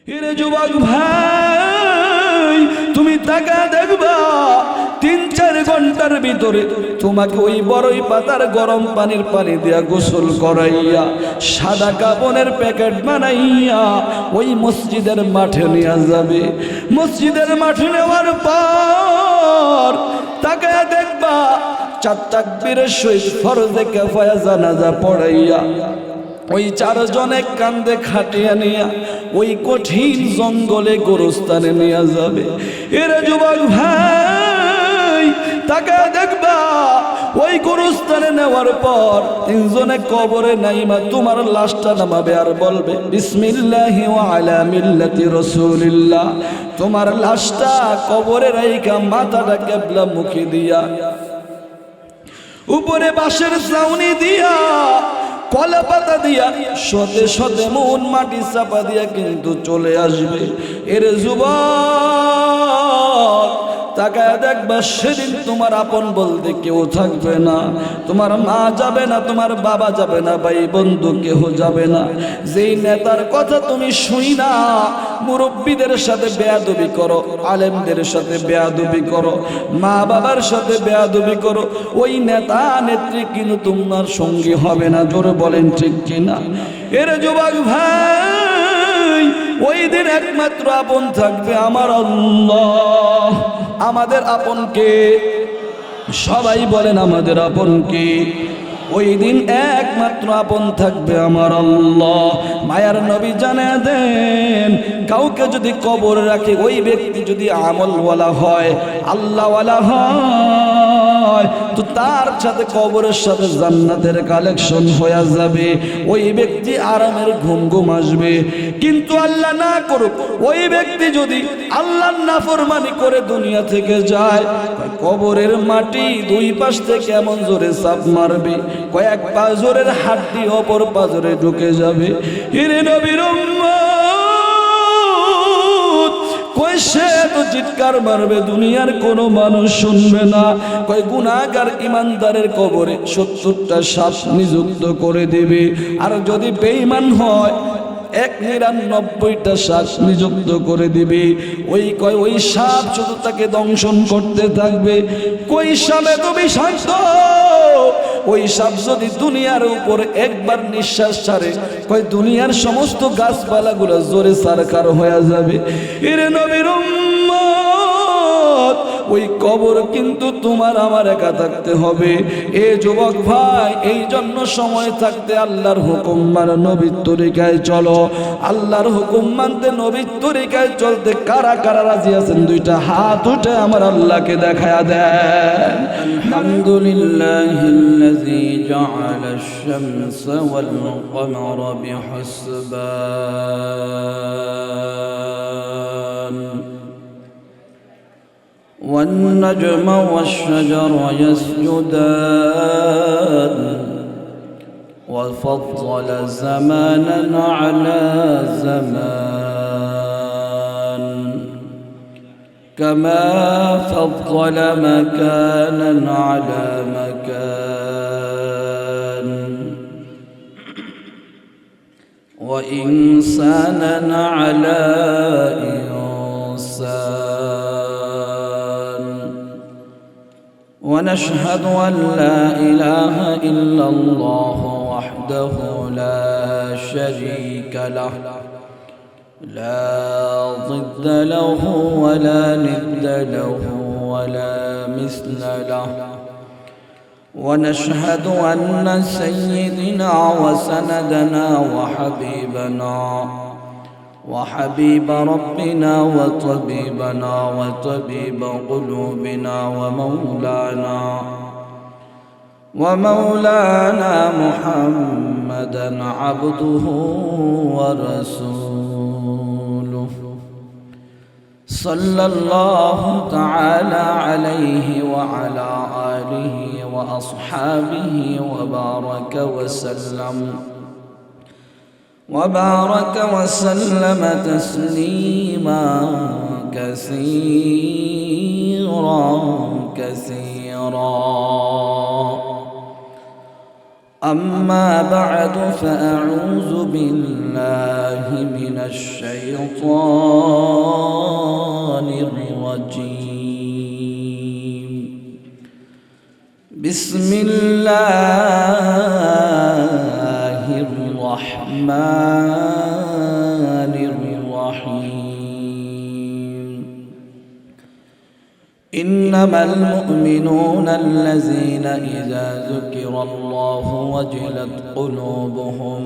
এরে যুবক ভাই, তুমি তাকা দেখবা ৩-৪ ঘন্টার ভিতরে তোমাকে ওই বড়ই পাতার গরম পানির পানি দিয়া গোসল করাইয়া সাদা কাপড়ের প্যাকেট বানাইয়া ওই মসজিদের মাঠে নিয়ে যাবে। মসজিদের মাঠে নেওয়ার পর তাকায়া দেখবা ৪ তাকবীরের সহিত ফরজে কিফায়া জানাজা পড়াইয়া ওই ৪ জনে কান্দে খাটিয়া নিয়া ওই কঠিন জঙ্গলে গোরস্থানে নিয়ে যাবে। এরা যুবক ভাই, তাকে দেখবা ওই গোরস্থানে নেওয়ার পর ৩ জনে কবরে নাইমা তোমার লাশটা নামাবে আর বলবে বিসমিল্লাহি ওয়া আলা মিল্লাতি রাসূলিল্লাহ। তোমার লাশটা কবরে রাইখা মাথাটা কিবলা মুখে দিয়া উপরে বাঁশের ছাউনি দিয়া কলা পাতা দিয়া শতে শতে মন মাটি চাপা দিয়া কিন্তু চলে আসবে। এর যুবক তাকায় দেখবা সেদিন তোমার আপন বলতে কেউ থাকবে না। তোমার মা যাবে না, তোমার বাবা যাবে না, ভাই বন্ধু কেহ যাবে না। যেই নেতার কথা তুমি শুই না মুরব্বীদের সাথে বেয়াদবি করো, আলেমদের সাথে বেয়াদবি করো, মা বাবার সাথে বেয়াদবি করো, ওই নেতা নেত্রী কিন্তু তোমার সঙ্গী হবে না। জোরে বলেন ঠিক কিনা? এর যুবক ভাই, ওই দিন একমাত্র আপন থাকবে আমার আল্লাহ। আমাদের আপন কে? সবাই বলেন আমাদের আপন কে? ওই দিন একমাত্র আপন থাকবে আমার আল্লাহ। মায়ার নবী জানিয়ে দেন, কাউকে যদি কবর রাখে ওই ব্যক্তি যদি আমলওয়ালা হয়, আল্লাহওয়ালা হয়, তো তার সাথে কবরের সাথে জান্নাতের কালেকশন হয়ে যাবে। ওই ব্যক্তি আরামের ঘুম ঘুম আসবে। কিন্তু আল্লাহ না করুক, ওই ব্যক্তি যদি আল্লাহর নাফরমানি করে দুনিয়া থেকে যায়, কবরের মাটি ২ পাশ থেকে এমন জোরে চাপ মারবে, কয়েক পাঁজরের হাড্ডি অপর পাঁজরে ঢুকে যাবে। হিরে নবীর উম্মত কই সে তো চিৎকার মারবে, দুনিয়ার কোনো মানুষ শুনবে না। কই গুনাহগার ইমানদারের কবরে ৭০টা সাপ নিযুক্ত করে দেবে। আর যদি বেঈমান হয় ৯৯টা সাপ নিযুক্ত করে দিবে। ওই সাপ শুধু তাকে দংশন করতে থাকবে। কই সাপে তুমি শান্ত, ওই সাপ যদি দুনিয়ার উপর একবার নিঃশ্বাস ছাড়ে, কই দুনিয়ার সমস্ত গাছপালাগুলো জোরে সারকার হয়ে যাবে। এরে নবীর উম্মত, ওই কবর কিন্তু তোমার আমার একা থাকতে হবে। এ যুবক ভাই, এই জন্য সময় থাকতে আল্লাহর হুকুম মানো, নবীর তরিকায় চলো। আল্লাহর হুকুম মানতে, নবীর তরিকায় চলতে কারা কারা রাজি আছেন? 2টা হাত উঠে আমার আল্লাহকে দেখায়া দেন। আলহামদুলিল্লাহিল্লাযী জাআলাশ শামসা ওয়াল কমারা বিহুসবান والنجم والشجر يسجدان وفضل زمانا على زمان كما فضل مكانا على مكان وإنسانا على إنسان ونشهد أن لا إله إلا الله وحده لا شريك له لا ضد له ولا ند له ولا مثل له ونشهد أن سيدنا وسندنا وحبيب ربنا وطبيبنا وطبيب قلوبنا ومولانا محمدا عبده ورسوله صلى الله تعالى عليه وعلى آله وأصحابه وبارك وسلم تسليما كثيرا أما بعد فأعوذ بالله من الشيطان الرجيم. بسم الله الرحمن الرحيم. إنما المؤمنون الذين إذا ذكر الله وجلت قلوبهم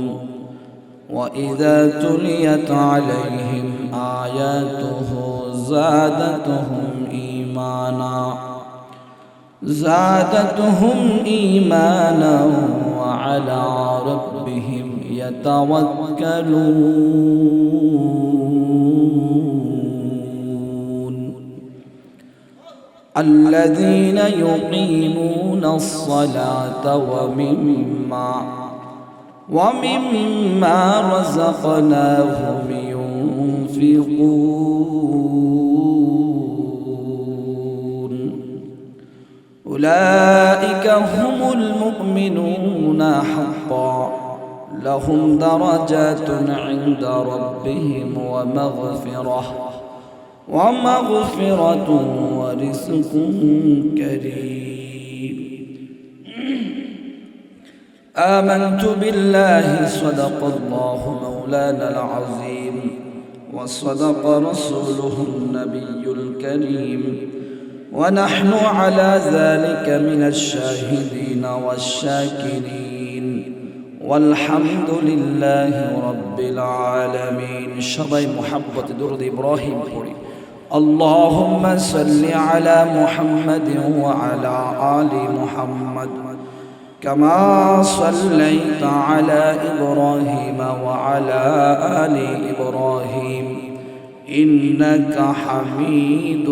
وإذا تليت عليهم آياته زادتهم إيمانا وعلى ربهم يتوكلون. الذين يقيمون الصلاة ومما رزقناهم ينفقون. أولئك هم المؤمنون حقا لهم درجات عند ربهم ومغفرة ورزق كريم. آمنت بالله صدق الله مولانا العظيم وصدق رسوله النبي الكريم ونحن على ذلك من الشاهدين والشاكرين والحمد لله رب العالمين. সবাই محبة درود إبراهيم পড়ি। اللهم صل على محمد وعلى آل محمد كما صليت على إبراهيم وعلى آل إبراهيم إنك حميد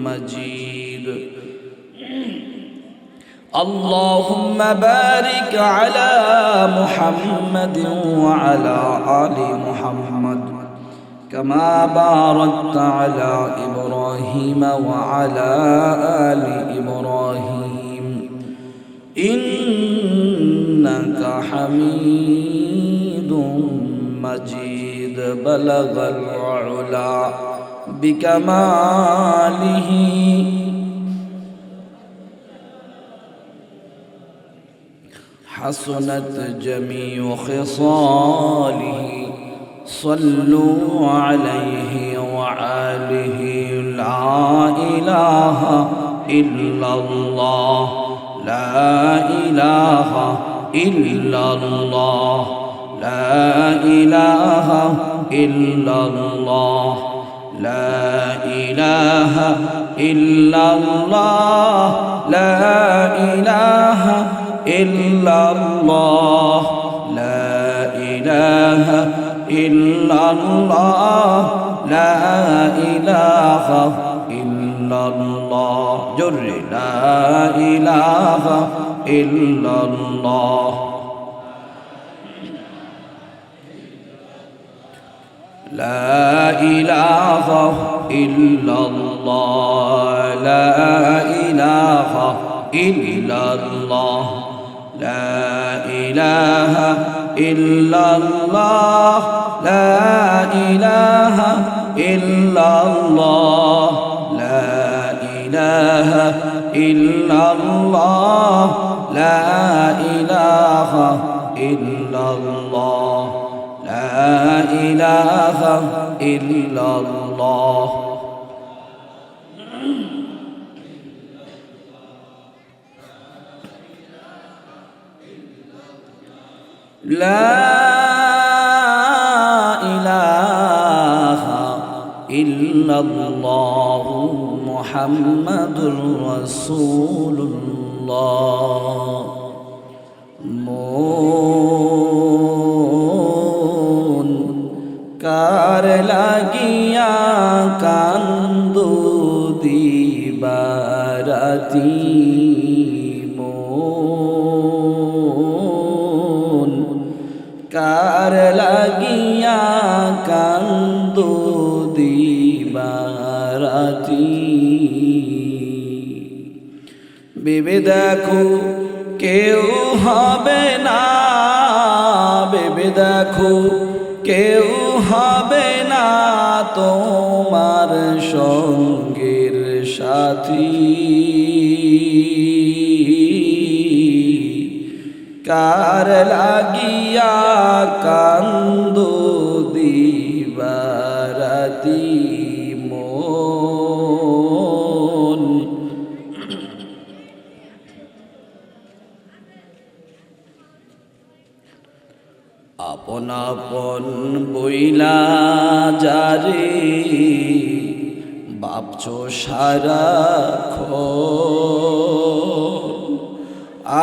مجيد. اللهم بارك على محمد وعلى آل محمد كما باركت على إبراهيم وعلى آل إبراهيم إنك حميد مجيد. بلغ العلا بكماله حسنت جميع خصاله. صلوا عليه وآله. لا إله إلا الله لا إله إلا الله لا إله إلا الله لا إله إلا الله لا إله إلا الله لا إله إلا الله لا إله إلا الله. جر لا إله إلا الله لا إله إلا الله لا إله إلا الله لا إله إلا الله لا إله إلا الله لا إله إلا الله لا إله إلا الله لا إله إلا الله. لا إله إلا الله محمد رسول الله. মন কার লাগিয়া কান্দু দিবারাতি মন কার লাগিয়া কান্দু দিবারাতি। ভেবে দেখো কেউ হবে না, ভেবে দেখো কেউ হবে না তোমার সঙ্গের সাথী। কার লাগিয়া কান্দো দিবারাতি মন। আপন আপন বইলা যারে ভাবছো সারাক্ষণ,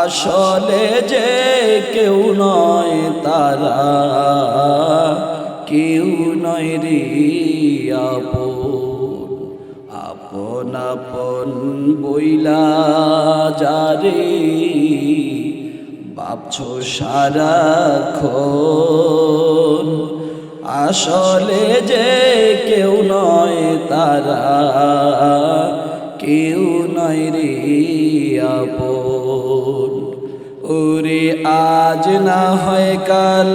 আসলে যে কেউ নয় তারা, কেউ নয় রে আপন। আপন আপন বইলা যারে ভাবছো সারাক্ষণ, আসলে যে কেউ নয় তারা, কেউ নয় রে আপন। ওরে আজ না হয় কাল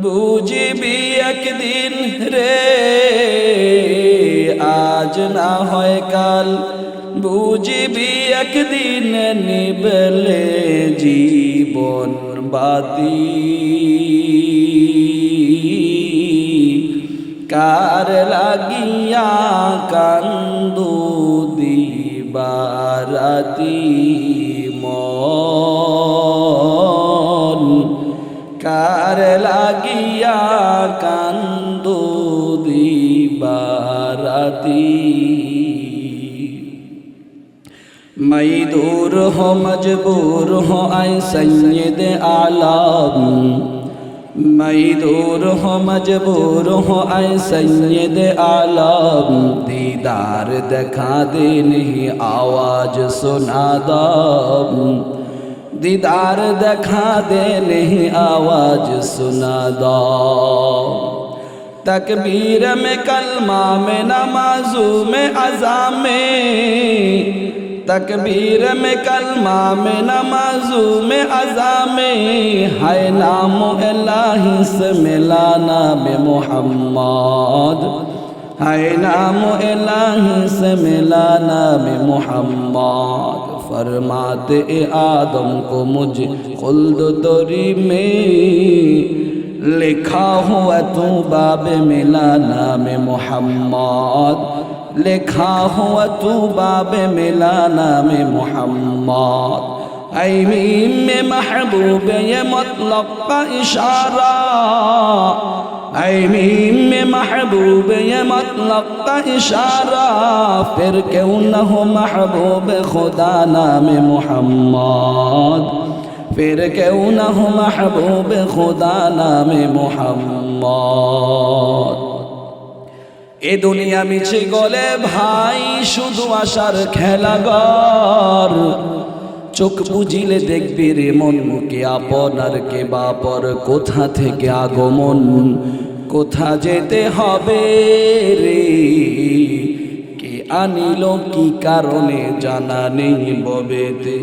বুঝবি একদিন রে, আজ না হয় কাল বুঝবি একদিন, নিবলে জীবন বাতি। কার লাগিয়া কান্দো দিবারাতি মন, কার লাগিয়া কান্দো দিবারাতি। मैं दूर हो मजबूर हो आए सैयद आलम, मैं दूर हो मजबूर हो आए सैयद आलम। दीदार दिखा दे नहीं आवाज सुना दो, दीदार दिखा दे नहीं आवाज सुना दो। तकबीर में कलमा में नमाजू में अज़ा में, तकबीर में कलमा में नमाजू में अज़ा में, है नाम इलाही से मिला नाम मोहम्मद, है नाम इलाही से मिला नाम मोहम्मद। फरमाते आदम को मुझे खुल्द दरी में, लिखा हुआ तू बाबे मिला नाम मोहम्मद, लिखा हुआ तू बाबे मिला नाम मोहम्मद। ऐ मीम में महबूब ये मतलब का इशारा, ऐ मीम में महबूब ये मतलब का इशारा, फिर क्यों न हो महबूब खुदा नाम मोहम्मद, फिर क्यों न हो महबूब खुदा नाम मोहम्मद। এ দুনিয়া মিছে গলে ভাই শুধু আশার খেলাঘর, চোখ বুঝিলে দেখবি রে মন কে আপন আর কে বাপর, কোথা থেকে আগমন কোথা যেতে হবে রে, কে আনিল কি কারণে জানা নেই ববেতে।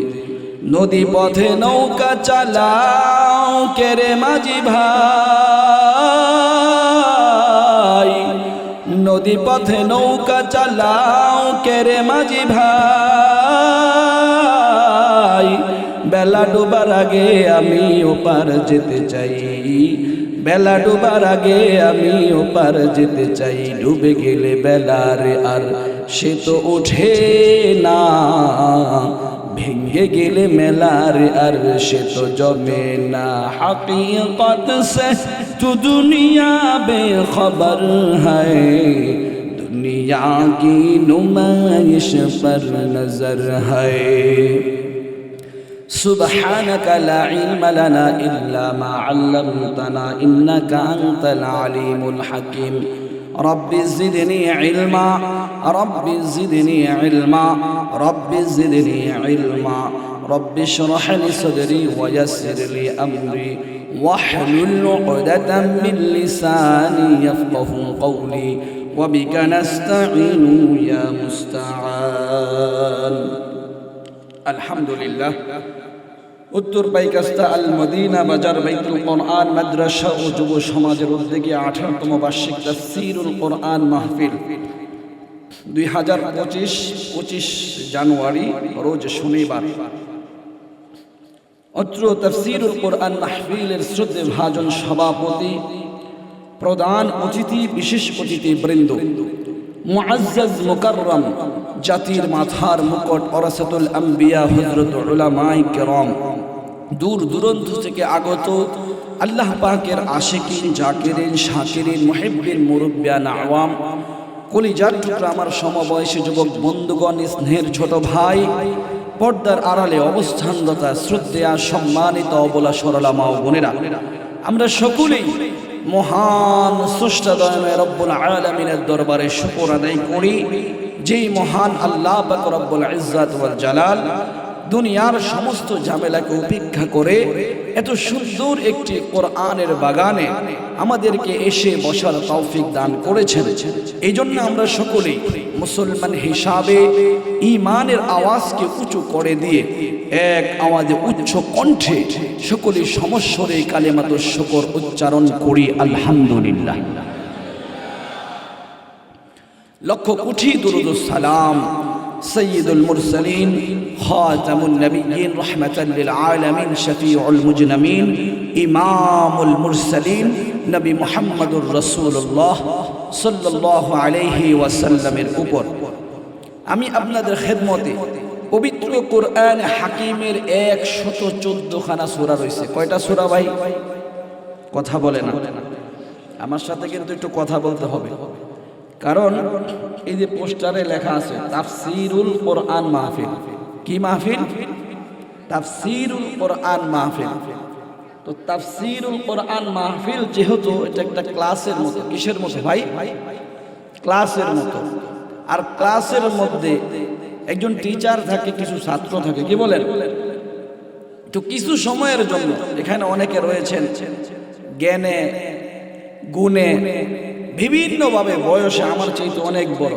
নদী পথে নৌকা চালাও কেরে মাঝি ভাই, নদী পথে নৌকা চালাও কেরে মাঝি ভাই। বেলা ডোবার আগে আমি ওপার যেতে চাই, বেলা ডোবার আগে আমি ওপার যেতে চাই। ডুবে গেলে বেলার আর সে তো ওঠে না, ভেঙে গেলে মেলার আর সে তো জমে না। হकीकत से तू दुनिया बेखबर है, दुनिया की नुमाइश पर नजर है। سبحانك لا علم لنا إلا ما علمتنا إنك أنت العليم الحكيم। رب زدني علما، رب زدني علما، رب زدني علما، رب اشرح لي صدري ويسر لي أمري واحلل عقدة من لساني يفقه قولي وبك نستعين يا مستعان। الحمد لله উত্তর পাইকাস্তা আল মদিনা বাজার বাইতুল কোরআন মাদ্রাসা ও যুব সমাজের উদ্যোগে 18তম বার্ষিক তাফসীরুল কোরআন মাহফিল 2025 জানুয়ারি রোজ শনিবার। অত্র তাফসীরুল কোরআন মাহফিলের শ্রদ্ধেয় ভাজন সভাপতি, প্রধান অতিথি, বিশেষ অতিথি বৃন্দ, মুআজ্জাজ মুকাররম, জাতির মাথার মুকুট, ওরাসাতুল আম্বিয়া, হযরত উলামায়ে কেরাম, দূর দূরান্ত থেকে আগত আল্লাহ পাকের আশিকিন, জাকিরিন, শাকিরিন, মুহিব্বিন, মুরব্বিয়ান, আওয়াম, কলিজার টুকরা আমার সমবয়সী যুবক বন্ধুগণ, স্নেহের ছোট ভাই, পর্দার আড়ালে অবস্থানরত শ্রদ্ধেয়া সম্মানিত অবলা সরলা মা ও বোনেরা, আমরা সকলেই মহান স্রষ্টা দয়াময় রব্বুল আলামিনের দরবারে শুকর আদায় করি, যেই মহান আল্লাহ পাক রব্বুল ইজ্জাত ওয়াল জালাল দুনিয়ার সমস্ত ঝামেলাকে উপেক্ষা করে এত সুন্দর একটি কোরআনের বাগানে আমাদেরকে এসে বসার তৌফিক দান করেছেন। এই জন্য আমরা সকলেই মুসলমান হিসাবে ঈমানের আওয়াজকে উঁচু করে দিয়ে এক আওয়াজে উচ্চ কণ্ঠে সকলেই সমস্বরে কালিমাতুশ শুকর উচ্চারণ করি আলহামদুলিল্লাহ। লক্ষ কোটি দুরূদ ও সালাম সৈয়দুল মুরসালিন, খাতামুন নবিয়্যিন, রাহমাতাল লিল আলামিন, শফিউল মুজনামিন, ইমামুল মুরসালিন নবী মুহাম্মদুর রাসূলুল্লাহ সাল্লাল্লাহু আলাইহি ওয়াসাল্লামের উপর আমি আপনাদের খেদমতে পবিত্র কোরআন হাকিমের 114 খানা সূরা রয়েছে। কয়টা সূরা ভাই? কথা বলে না, আমার সাথে কিন্তু একটু কথা বলতে হবে, কারণ এই যে পোস্টারে লেখা আছে তাফসীরুল কোরআন মাহফিল। কি মাহফিল? তাফসীরুল কোরআন মাহফিল। তো তাফসীরুল কোরআন মাহফিল যেহেতু এটা একটা ক্লাসের মতো। কিসের মতো ভাই? ক্লাসের মতো। আর ক্লাসের মধ্যে একজন টিচার থাকে, কিছু ছাত্র থাকে, কি বলেন? তো কিছু সময়ের জন্য এখানে অনেকে রয়েছেন জ্ঞানে গুণে বিভিন্নভাবে বয়সে আমার চাইতে অনেক বড়,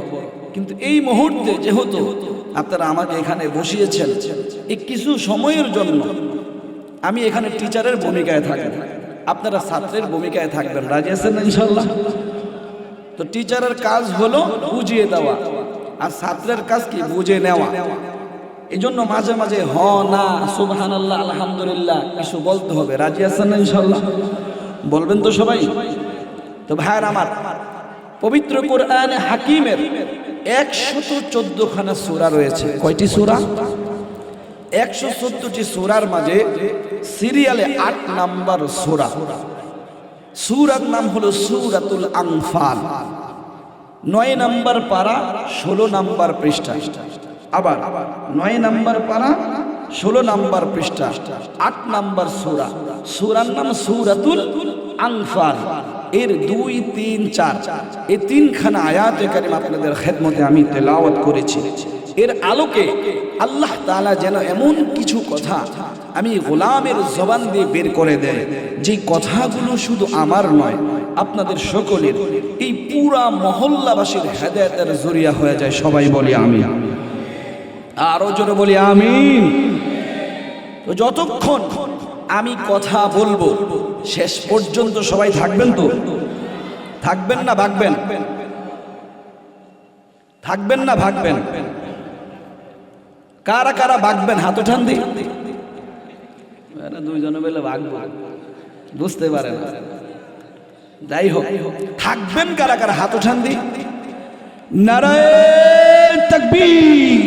কিন্তু এই মুহূর্তে যেহেতু আপনারা আমাকে এখানে বসিয়েছেন, এই কিছু সময়ের জন্য আমি এখানে টিচারের ভূমিকায় থাকব, আপনারা ছাত্রের ভূমিকায় থাকবেন। রাজি আছেন ইনশাআল্লাহ? তো টিচারের কাজ হলো বুঝিয়ে দেওয়া, আর ছাত্রের কাজ কি? বুঝে নেওয়া। এই জন্য মাঝে মাঝে হ না, সুবহানাল্লাহ, আলহামদুলিল্লাহ কিছু বলতে হবে। রাজি আছেন ইনশাআল্লাহ? বলবেন তো সবাই? তো ভাইয়ের আমার, পবিত্র কোরআন হাকিমের 114 খানা সূরা রয়েছে। কয়টি সূরা? 114টি সূরার মাঝে সিরিয়ালে 8 নাম্বার সূরা। সূরার নাম হলো সূরাতুল আনফাল। 9 নাম্বার পারা, 16 নাম্বার পৃষ্ঠা। আবার 9 নাম্বার পারা, 16 নাম্বার পৃষ্ঠা, 8 নাম্বার সূরা। সূরার নাম সূরাতুল আনফাল। এর 2, 3, 4 এই 3খানা আয়াতে কারিমা আপনাদের খেদমতে আমি তেলাওয়াত করেছি। এর আলোকে আল্লাহ তাআলা যেন এমন কিছু কথা আমি গোলামের জবান দিয়ে বের করে দেয়, যে কথাগুলো শুধু আমার নয়, আপনাদের সকলের, এই পুরা মহল্লাবাসীর হেদায়েতের জরিয়া হয়ে যায়। সবাই বলি আমিন। আরো জোরে বলি আমিন। তো যতক্ষণ আমি কথা বলবো শেষ পর্যন্ত সবাই থাকবেন তো? থাকবেন না ভাগবেন? থাকবেন না ভাগবেন? কারা কারা ভাগবেন হাত উঠান দি। দুইজনে বেলে ভাগবো, বুঝতে পারে না। যাই হোক, থাকবেন কারা কারা হাত উঠান দি। নারায়ে তাকবীর,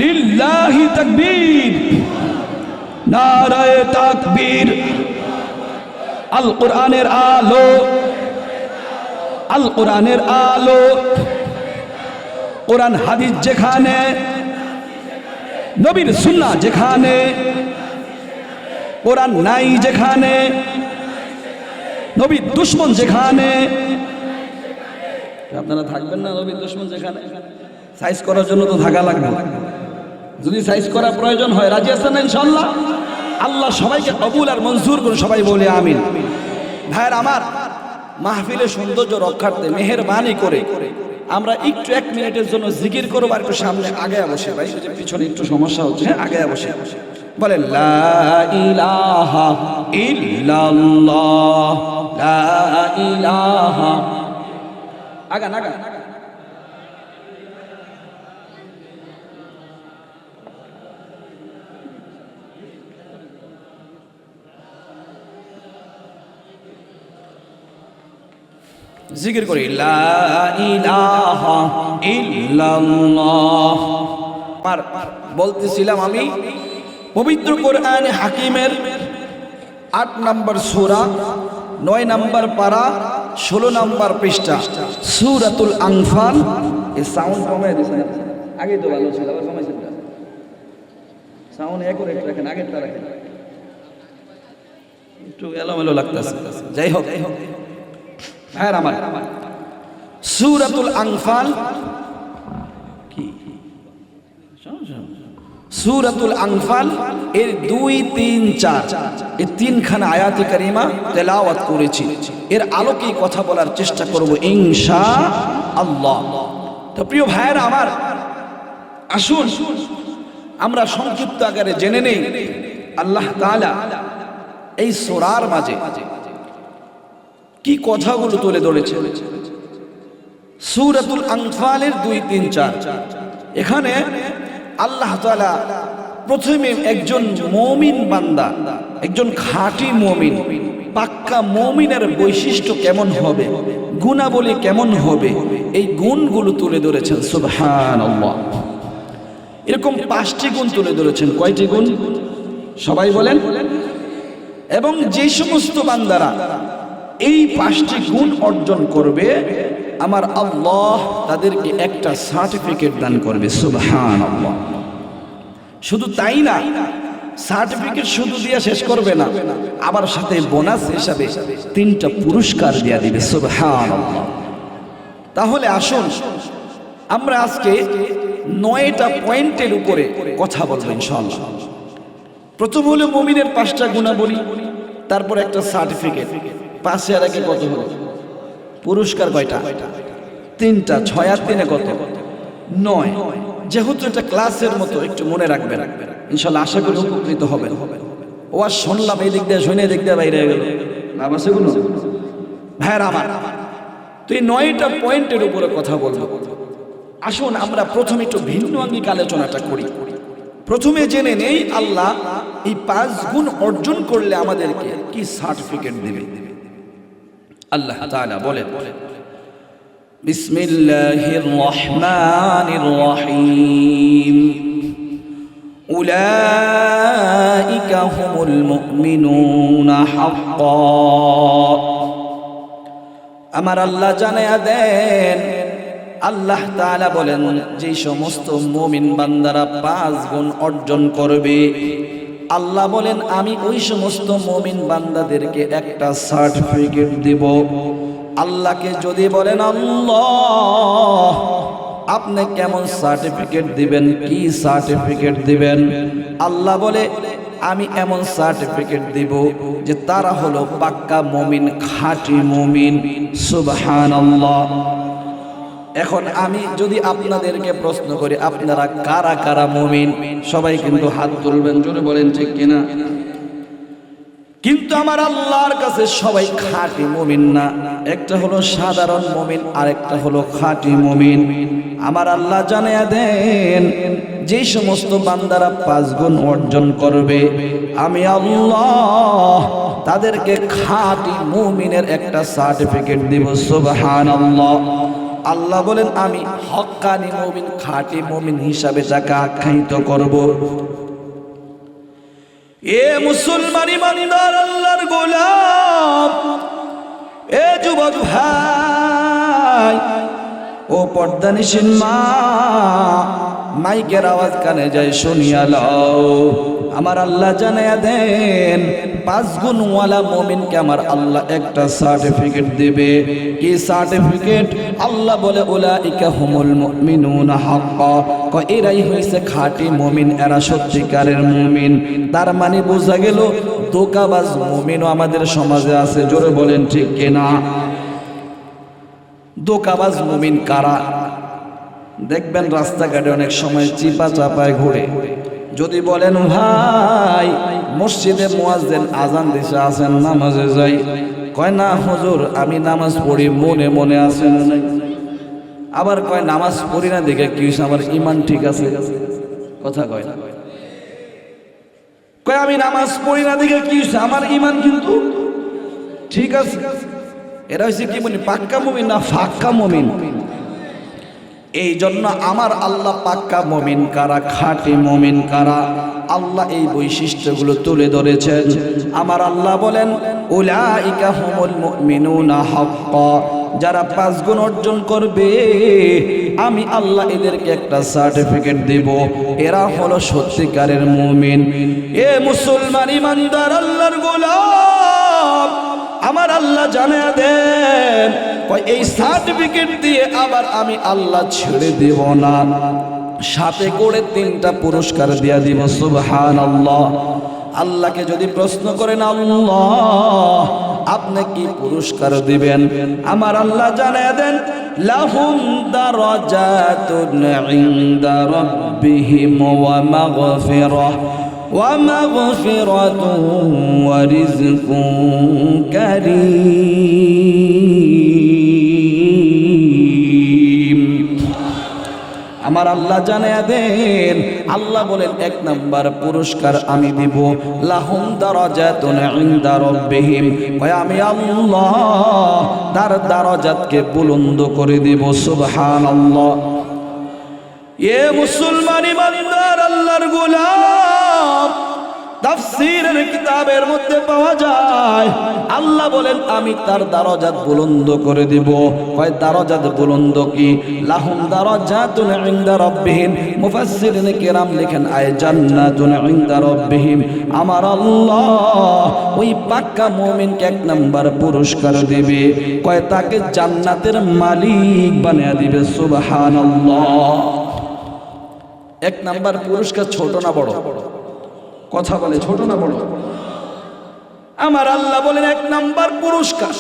লিল্লাহি তাকবীর, নারায়ে তাকবীর। আল কোরআনের আলো, আল কোরআনের আলো। কোরআন হাদিস যেখানে, নবীর সুন্নাহ যেখানে, কোরআন নাই যেখানে, নবীর দুশমন যেখানে। আপনারা থাকবেন না নবীর দুশমন যেখানে? সাইজ করার জন্য তো থাকা লাগবে। যদি সাইজ করা প্রয়োজন হয়, রাজি আছেন না ইনশাআল্লাহ? আল্লাহ সবাইকে কবুল আর মঞ্জুর করুন। সবাই বলে আমিন। ভাইয়ের আমার, মাহফিলের সৌন্দর্য রক্ষার্থে মেহেরবানি করে আমরা একটু 1 মিনিটের জন্য জিকির করবো। আর একটু সামনে আগে বসে ভাই, পিছনে একটু সমস্যা হচ্ছে, আগে বসে। বলেন লা ইলাহা ইল্লাল্লাহ, লা ইলাহা, আগান আগান, জিকির করি লা ইলাহা ইল্লাল্লাহ। বলতেছিলাম আমি পবিত্র কোরআনে হাকিমের 8 নম্বর সূরা 9 নম্বর পারা 16 নম্বর পৃষ্ঠা সূরাতুল আনফাল। এই সাউন্ড কমায় দিছেন, আগে তো ভালো ছিল, আবার কমাইছেন না সাউন্ড একটু রাখেন, আগেরটা রাখেন, একটু এলোমেলো লাগতেছে। যাই হোক ভাইরা আমার, সূরাতুল আনফাল কি সূরাতুল আনফাল এর 2, 3, 4 এই 3খানা আয়াতে কারিমা তেলাওয়াত করেছি। এর আলোকে কথা বলার চেষ্টা করব ইনশাআল্লাহ। তো প্রিয় ভাইরা আমার, আসুন আমরা সংক্ষিপ্ত আকারে জেনে নেই আল্লাহ তাআলা এই সূরার মাঝে কি কথাগুলো তুলে ধরেছে। সূরাতুল আনফালের 2, 3, 4 এখানে আল্লাহ তাআলা প্রথমে একজন মুমিন বান্দা, একজন খাঁটি মুমিন, পাক্কা মুমিনের বৈশিষ্ট্য কেমন হবে, গুণাবলী কেমন হবে, এই গুণগুলো তুলে ধরেছেন। সুবহানাল্লাহ। এরকম 5টি গুণ তুলে ধরেছেন। কয়টি গুণ সবাই বলেন? এবং যে সমস্ত বান্দারা এই 5টি গুণ অর্জন করবে, আমার আল্লাহ তাদেরকে একটা সার্টিফিকেট দান করবে। সুবহানাল্লাহ। শুধু তাই না, সার্টিফিকেট শুধু দিয়ে শেষ করবে না, আবার সাথে বোনাস হিসাবে 3টা পুরস্কার দিয়ে দিবে। সুবহানাল্লাহ। তাহলে আসুন আমরা আজকে 9টা পয়েন্টের উপরে কথা বলবো ইনশাআল্লাহ। প্রথম হলো মুমিনের 5টা গুণাবলী, তারপর একটা সার্টিফিকেট। 5 আর 1 কত হলো? পুরস্কার কয়টা? 3টা। 6 আর 3 কত? 9। যেহেতু এটা ক্লাসের মতো একটু মনে রাখবেন ইনশাআল্লাহ, আশা করি উপকৃত হবেন। ও আর শুনলাম এই দিক দিয়ে, শুনে দিক দিয়ে বাইরে গেল, লাভ আছে কোনো? ভাইরা আমার, তো এই 9টা পয়েন্টের উপরে কথা বলবো। আসুন আমরা প্রথমে একটু ভিন্ন আঙ্গিক আলোচনাটা করি। প্রথমে জেনে নেই আল্লাহ এই 5 গুণ অর্জন করলে আমাদেরকে কি সার্টিফিকেট দিবে। আল্লাহ তাআলা বলেন, বিসমিল্লাহির রহমানির রহিম, উলাইকা হুমুল মুমিনুনা হাক্কান। আমার আল্লাহ জানায়া দেন, আল্লাহ তাআলা বলেন যে সমস্ত মুমিন বান্দারা 5 গুণ অর্জন করবে, আল্লাহ বলেন আমি ওই সমস্ত মুমিন বান্দাদেরকে একটা সার্টিফিকেট দেব। আল্লাহকে যদি বলেন আল্লাহ আপনি কেমন সার্টিফিকেট দিবেন, কি সার্টিফিকেট দিবেন? আল্লাহ বলে আমি এমন সার্টিফিকেট দিব যে তারা হলো পাক্কা মুমিন, খাঁটি মুমিন। সুবহানাল্লাহ। এখন আমি যদি আপনাদেরকে প্রশ্ন করি আপনারা কারা কারা মুমিন, সবাই কিন্তু হাত তুলবেন, জোরে বলেন ঠিক কিনা? কিন্তু আমার আল্লাহর কাছে সবাই খাঁটি মুমিন না। একটা হলো সাধারণ মুমিন, আরেকটা হলো খাঁটি মুমিন। আমার আল্লাহ জানিয়ে দেন যে সমস্ত বান্দারা 5 গুণ অর্জন করবে, আমি আল্লাহ তাদেরকে খাঁটি মুমিনের একটা সার্টিফিকেট দিব। সুবহানাল্লাহ। আল্লাহ বলেন আমি হক্কানি মুমিন, খাঁটি মুমিন হিসাবে যাকে আখ্যায়িত করব। এ মুসলমান ইমানদার আল্লাহর গোলাম, এ যুবক ভাই, ও পর্দানিশীন মা, মাইকের আওয়াজ কানে যায় শুনিয়া লও। আমার আল্লাহ জানায়া দেন 5 গুণওয়ালা মুমিনকে আমার আল্লাহ একটা সার্টিফিকেট দিবে। কি সার্টিফিকেট? আল্লাহ বলে উলাইকা হুমুল মুমিনুনা হাক্কা, এরাই হইছে খাঁটি মুমিন, এরা সত্যিকারের মুমিন। তার মানে বোঝা গেল ধোঁকাবাজ মুমিনও আমাদের সমাজে আছে। জোরে বলেন ঠিক কিনা? ধোঁকাবাজ মুমিন কারা? দেখবেন রাস্তাঘাটে অনেক সময় চিপা চাপায় ঘুরে, যদি বলেন ভাই মসজিদে মুয়াজ্জিন আজান দিছে আছেন নামাজে যাই, কয় না হুজুর আমি নামাজ পড়ি মনে মনে আছে না নাই। আবার কয় নামাজ পড়ি না দেখে কি হইছে আমার ঈমান ঠিক আছে, কথা কয় না। কয় আমি নামাজ পড়ি না দেখে কি হইছে আমার ঈমান কিন্তু ঠিক আছে। এরা হইছে কি বলি পাক্কা মুমিন না ফাক্কা মুমিন? এই জন্য আমার আল্লাহ পাক্কা মুমিন কারা, খাঁটি মুমিন কারা, আল্লাহ এই বৈশিষ্ট্যগুলো তুলে ধরেছেন। আমার আল্লাহ বলেন উলাইকা হুমুল মুমিনুনা হাক্কা, যারা 5 গুণ অর্জন করবে আমি আল্লাহ এদেরকে একটা সার্টিফিকেট দেব, এরা হলো সত্যিকারের মুমিন। এ মুসলমান ইমানদার আল্লাহর গোলাম, আমার আল্লাহ জানিয়ে দেন এই সার্টিফিকেট দিয়ে আবার আমি আল্লাহ ছেড়ে দেব না, সাথে করে 3টা পুরস্কার দিয়া দিব। সুবহানাল্লাহ। আল্লাহকে যদি প্রশ্ন করেন আল্লাহ আপনি কি পুরস্কার দিবেন, আমার আল্লাহ জানিয়ে দেন লাহুম দারাজাতুন ইনদা রাব্বিহিম ওয়া মাগফিরাহ ওয়া মাগফিরাতুন ওয়া রিজকুন কারীম। আমার আল্লাহ জানিয়ে দেন, আল্লাহ বলেন 1 নাম্বার পুরস্কার আমি দিব লাহুম দারাজাতুন ইনদা রাব্বিহিম, কয় আমি আল্লাহ তার দারাজাতকে বুলন্দ করে দিব। সুবহানাল্লাহ। এ মুসলমান ইমানদার আল্লাহর গোলাম, তাফসীরের কিতাবের মধ্যে পাওয়া যায় আল্লাহ বলেন আমি তার দারাজাত বুলন্দ করে দিব। কয় দারাজাত বুলন্দ কি? লাহুম দারাজাতুন ইনদা রাব্বিহিম, মুফাসসিরিন কিরাম লেখেন আয় জান্নাতুন ইনদা রাব্বিহিম। আমার আল্লাহ ওই পাক্কা মুমিনকে 1 নাম্বার পুরস্কার দিবে, কয় তাকে জান্নাতের মালিক বানিয়ে দিবে। সুবহানাল্লাহ। 1 নাম্বার পুরস্কার ছোট না বড়? কথা বলে ছোট না বড়? আমার আল্লাহ বলেন 1 নাম্বার পুরস্কার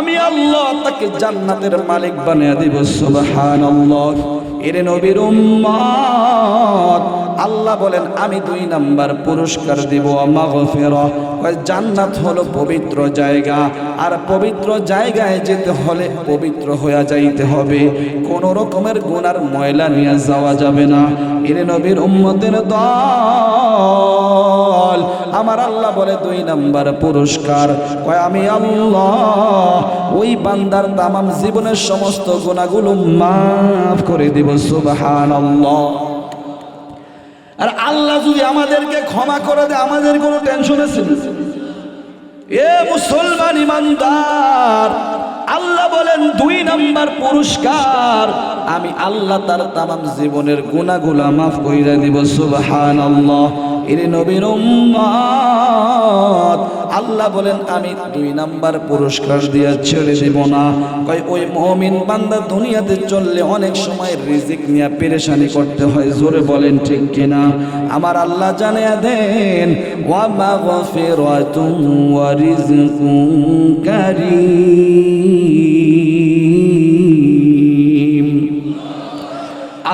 আমি আল্লাহ তাকে জান্নাতের মালিক বানিয়ে দিব। সুবহানাল্লাহ। এর নবীর উম্মত আল্লাহ বলেন আমি 2 নাম্বার পুরস্কার দিব মাগফিরাহ। কয় জান্নাত হলো পবিত্র জায়গা, আর পবিত্র জায়গায় যেতে হলে পবিত্র হয়ে যাইতে হবে, কোন রকমের গুনার ময়লা নিয়ে যাওয়া যাবে না। এর নবীর উম্মতের দল আমার আল্লাহ বলে 2 নাম্বার পুরস্কার কয় আমি আল্লাহ ওই বান্দার তামাম জীবনের সমস্ত গুনাহগুলো মাফ করে দিব। সুবহানাল্লাহ। আর আল্লাহ যদি আমাদেরকে ক্ষমা করে দেয় আমাদের কোনো টেনশন আছে? এ মুসলমান ইমানদার আল্লাহ বলেন 2 নাম্বার পুরস্কার আমি আল্লাহ তার তামাম জীবনের গুনাহগুলো মাফ কইরা দিব। সুবহানাল্লাহ। এর নবীর উম্মত আল্লাহ বলেন আমি 2 নাম্বার পুরস্কার দিয়া ছেড়ে দেব না। কয় ওই মুমিন বান্দা দুনিয়াতে চললে অনেক সময় রিজিক নিয়ে পেরেশানি করতে হয়, জোরে বলেন ঠিক কিনা? আমার আল্লাহ জানিয়ে দেন ওয়া মাগফিরাতুন ওয়া রিজকুন কারীম।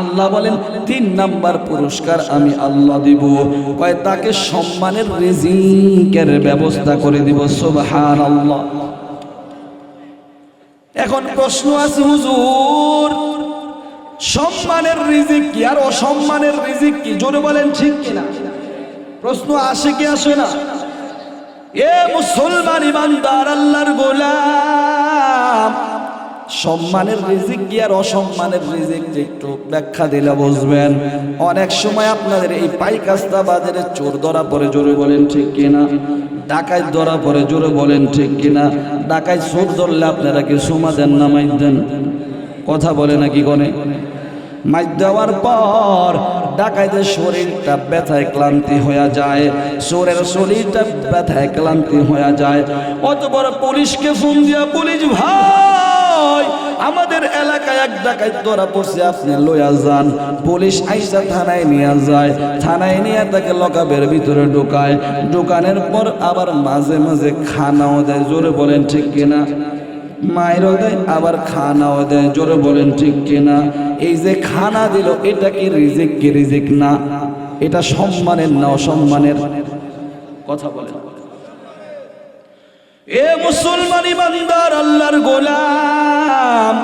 আল্লাহ বলেন 3 নাম্বার পুরস্কার আমি আল্লাহ দিব, কয় তাকে সম্মানের রিজিকের ব্যবস্থা করে দিব। সুবহানাল্লাহ। এখন প্রশ্ন আছে হুজুর সম্মানের রিজিক কি আর অসম্মানের রিজিক কি? জোরে বলেন ঠিক কিনা? প্রশ্ন আসে কি আসে না? এ মুসলমান ইমানদার আল্লাহর গোলাম, সম্মানের রিজিক কি আর অসম্মানের রিজিক একটু ব্যাখ্যা দিলে বুঝবেন। অনেক সময় আপনাদের এই পাইকাস্তা বাজারে চোর ধরা পড়ে, জোরে বলেন ঠিক কিনা? ডাকাত ধরা পড়ে, জোরে বলেন ঠিক কিনা? ডাকাত চোর ধরলে আপনারা কি সুমা দেন না মাইর দেন? কথা বলে নাকি কোনে? মাইর দেওয়ার পর ডাকাইতের শরীরটা ব্যথায় ক্লান্তি হয়ে যায়, চোরের শরীরটা ব্যথায় ক্লান্তি হয়ে যায়। অতঃপর পুলিশকে ফোন দিয়া পুলিশ ভাই আমাদের এলাকায় এক ডাকাত ধরা পড়ছে, আপনি লইয়া যান। পুলিশ আইসা থানায় নিয়ে যায়, থানায় নিয়ে তাকে লকআপের ভিতরে ঢুকায়। ঢুকানোর পর আবার মাঝে মাঝে খানাও দেয়, জোরে বলেন ঠিক কিনা? মায়েরও দেয় আবার খানাও দেয়, জোরে বলেন ঠিক কিনা? এই যে খানা দিল এটা কি রিজিক কি রিজিক না? এটা সম্মানের না অসম্মানের? কথা বলেন। এ মুসলমান ইমানদার আল্লাহর গোলাম,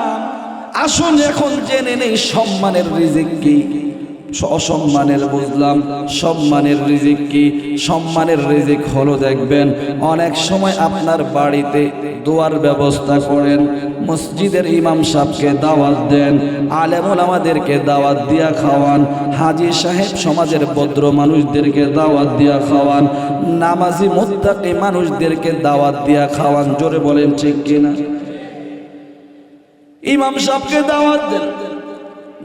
আসুন এখন জেনে নেই সম্মানের রিজিক কি, অসম্মানের বুঝলাম, সম্মানের রিজিক কি। সম্মানের রিজিক হলো, দেখবেন অনেক সময় আপনার বাড়িতে দোয়ার ব্যবস্থা করেন, মসজিদের ইমাম সাহেবকে দাওয়াত দেন, আলেম ওলামাদেরকে দাওয়াত দিয়া খাওয়ান, হাজী সাহেব সমাজের ভদ্র মানুষদেরকে দাওয়াত দিয়া খাওয়ান, নামাজি মুত্তাকি মানুষদেরকে দাওয়াত দিয়া খাওয়ান। জোরে বলেন ঠিক কিনা? ইমাম সাহেবকে দাওয়াত দেন,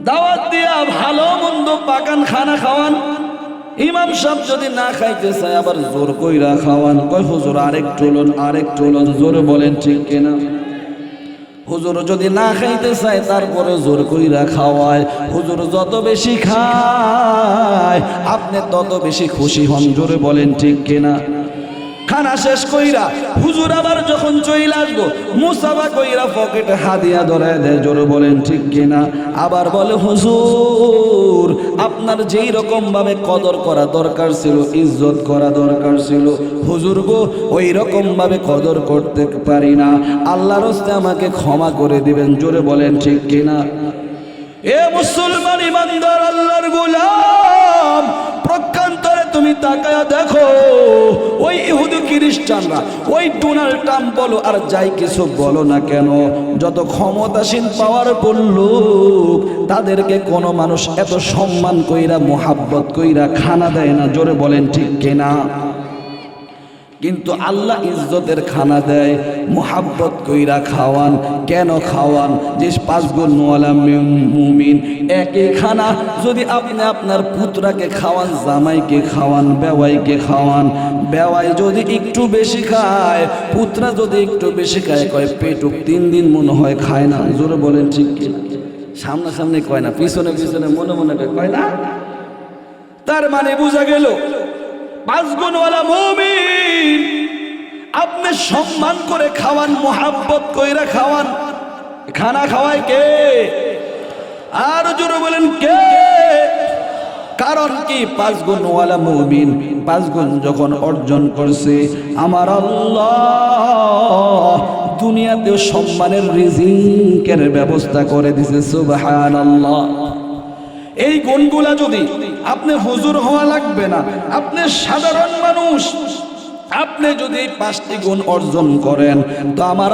দাওয়াত দিয়া ভালো মন্দ পাকান খানা খাওয়ান। ইমাম সাহেব যদি না খাইতে চায় আবার জোর কইরা খাওয়ান। কয় হুজুর আরেকটু লন, আরেকটু লন। জোরে বলেন ঠিক কিনা? হুজুর যদি না খাইতে চায় তারপরে জোর কইরা খাওয়ায়। হুজুর যত বেশি খায় আপনি তত বেশি খুশি হন। জোরে বলেন ঠিক কিনা? খানা শেষ কইরা হুজুর আবার যখন চইলা আসবো মুসাফা কইরা পকেটে হাদিয়া ধরায় দেয়। জোরে বলেন ঠিক কিনা? আবার বলে হুজুর আপনার যেই রকম ভাবে কদর করা দরকার ছিল, ইজ্জত করা দরকার ছিল, হুজুর গো ওই রকম ভাবে কদর করতে পারি না, আল্লাহর হস্তে আমাকে ক্ষমা করে দিবেন। জোরে বলেন ঠিক কিনা? এ মুসলমান ইমানদার আল্লাহর গোলাম, প্রকান্তরে তুমি তাকায়া দেখো, ওই ইহুদি খ্রিস্টানরা, ওই ডোনাল্ড ট্রাম্প বলো আর যাই কিছু বলো না কেন, যত ক্ষমতাসীন পাওয়ারফুল লোক তাদেরকে কোনো মানুষ এত সম্মান কইরা মোহাব্বত কইরা খানা দেয় না। জোরে বলেন ঠিক কিনা? কিন্তু আল্লাহ ইজ্জতের খানা দেয়, মোহাব্বত কইরা খাওয়ান। কেন খাওয়ান? যে 5 গুণওয়ালা মুমিন একই খানা যদি আপনি আপনার পুত্রাকে খাওয়ান, জামাইকে খাওয়ান, বেওয়াইকে খাওয়ান, বেওয়াই যদি একটু বেশি খায়, পুত্রা যদি একটু বেশি খায়, কয় পেটুক 3 দিন মনে হয় খায় না। জোরে বলেন ঠিক কি? সামনাসামনি কয় না, পিছনে পিছনে মনে মনে কয় না। তার মানে বোঝা গেল 5 গুণওয়ালা মুমিন আপনি সম্মান করে খাওয়ান, মোহাব্বত কইরা খাওয়ান। খানা খাওয়ায় কে? আর জোরে বলেন কে? কারণ কি? 5 গুণওয়ালা মুমিন 5 গুণ যখন অর্জন করছে, আমার আল্লাহ দুনিয়াতেও সম্মানের রিজিকের ব্যবস্থা করে দিছে। সুবহানাল্লাহ। এই গুণগুলা যদি আপনি হুজুর হওয়া লাগবে না, আপনি সাধারণ মানুষ, আপনি যদি 5টি গুণ অর্জন করেন তো আমার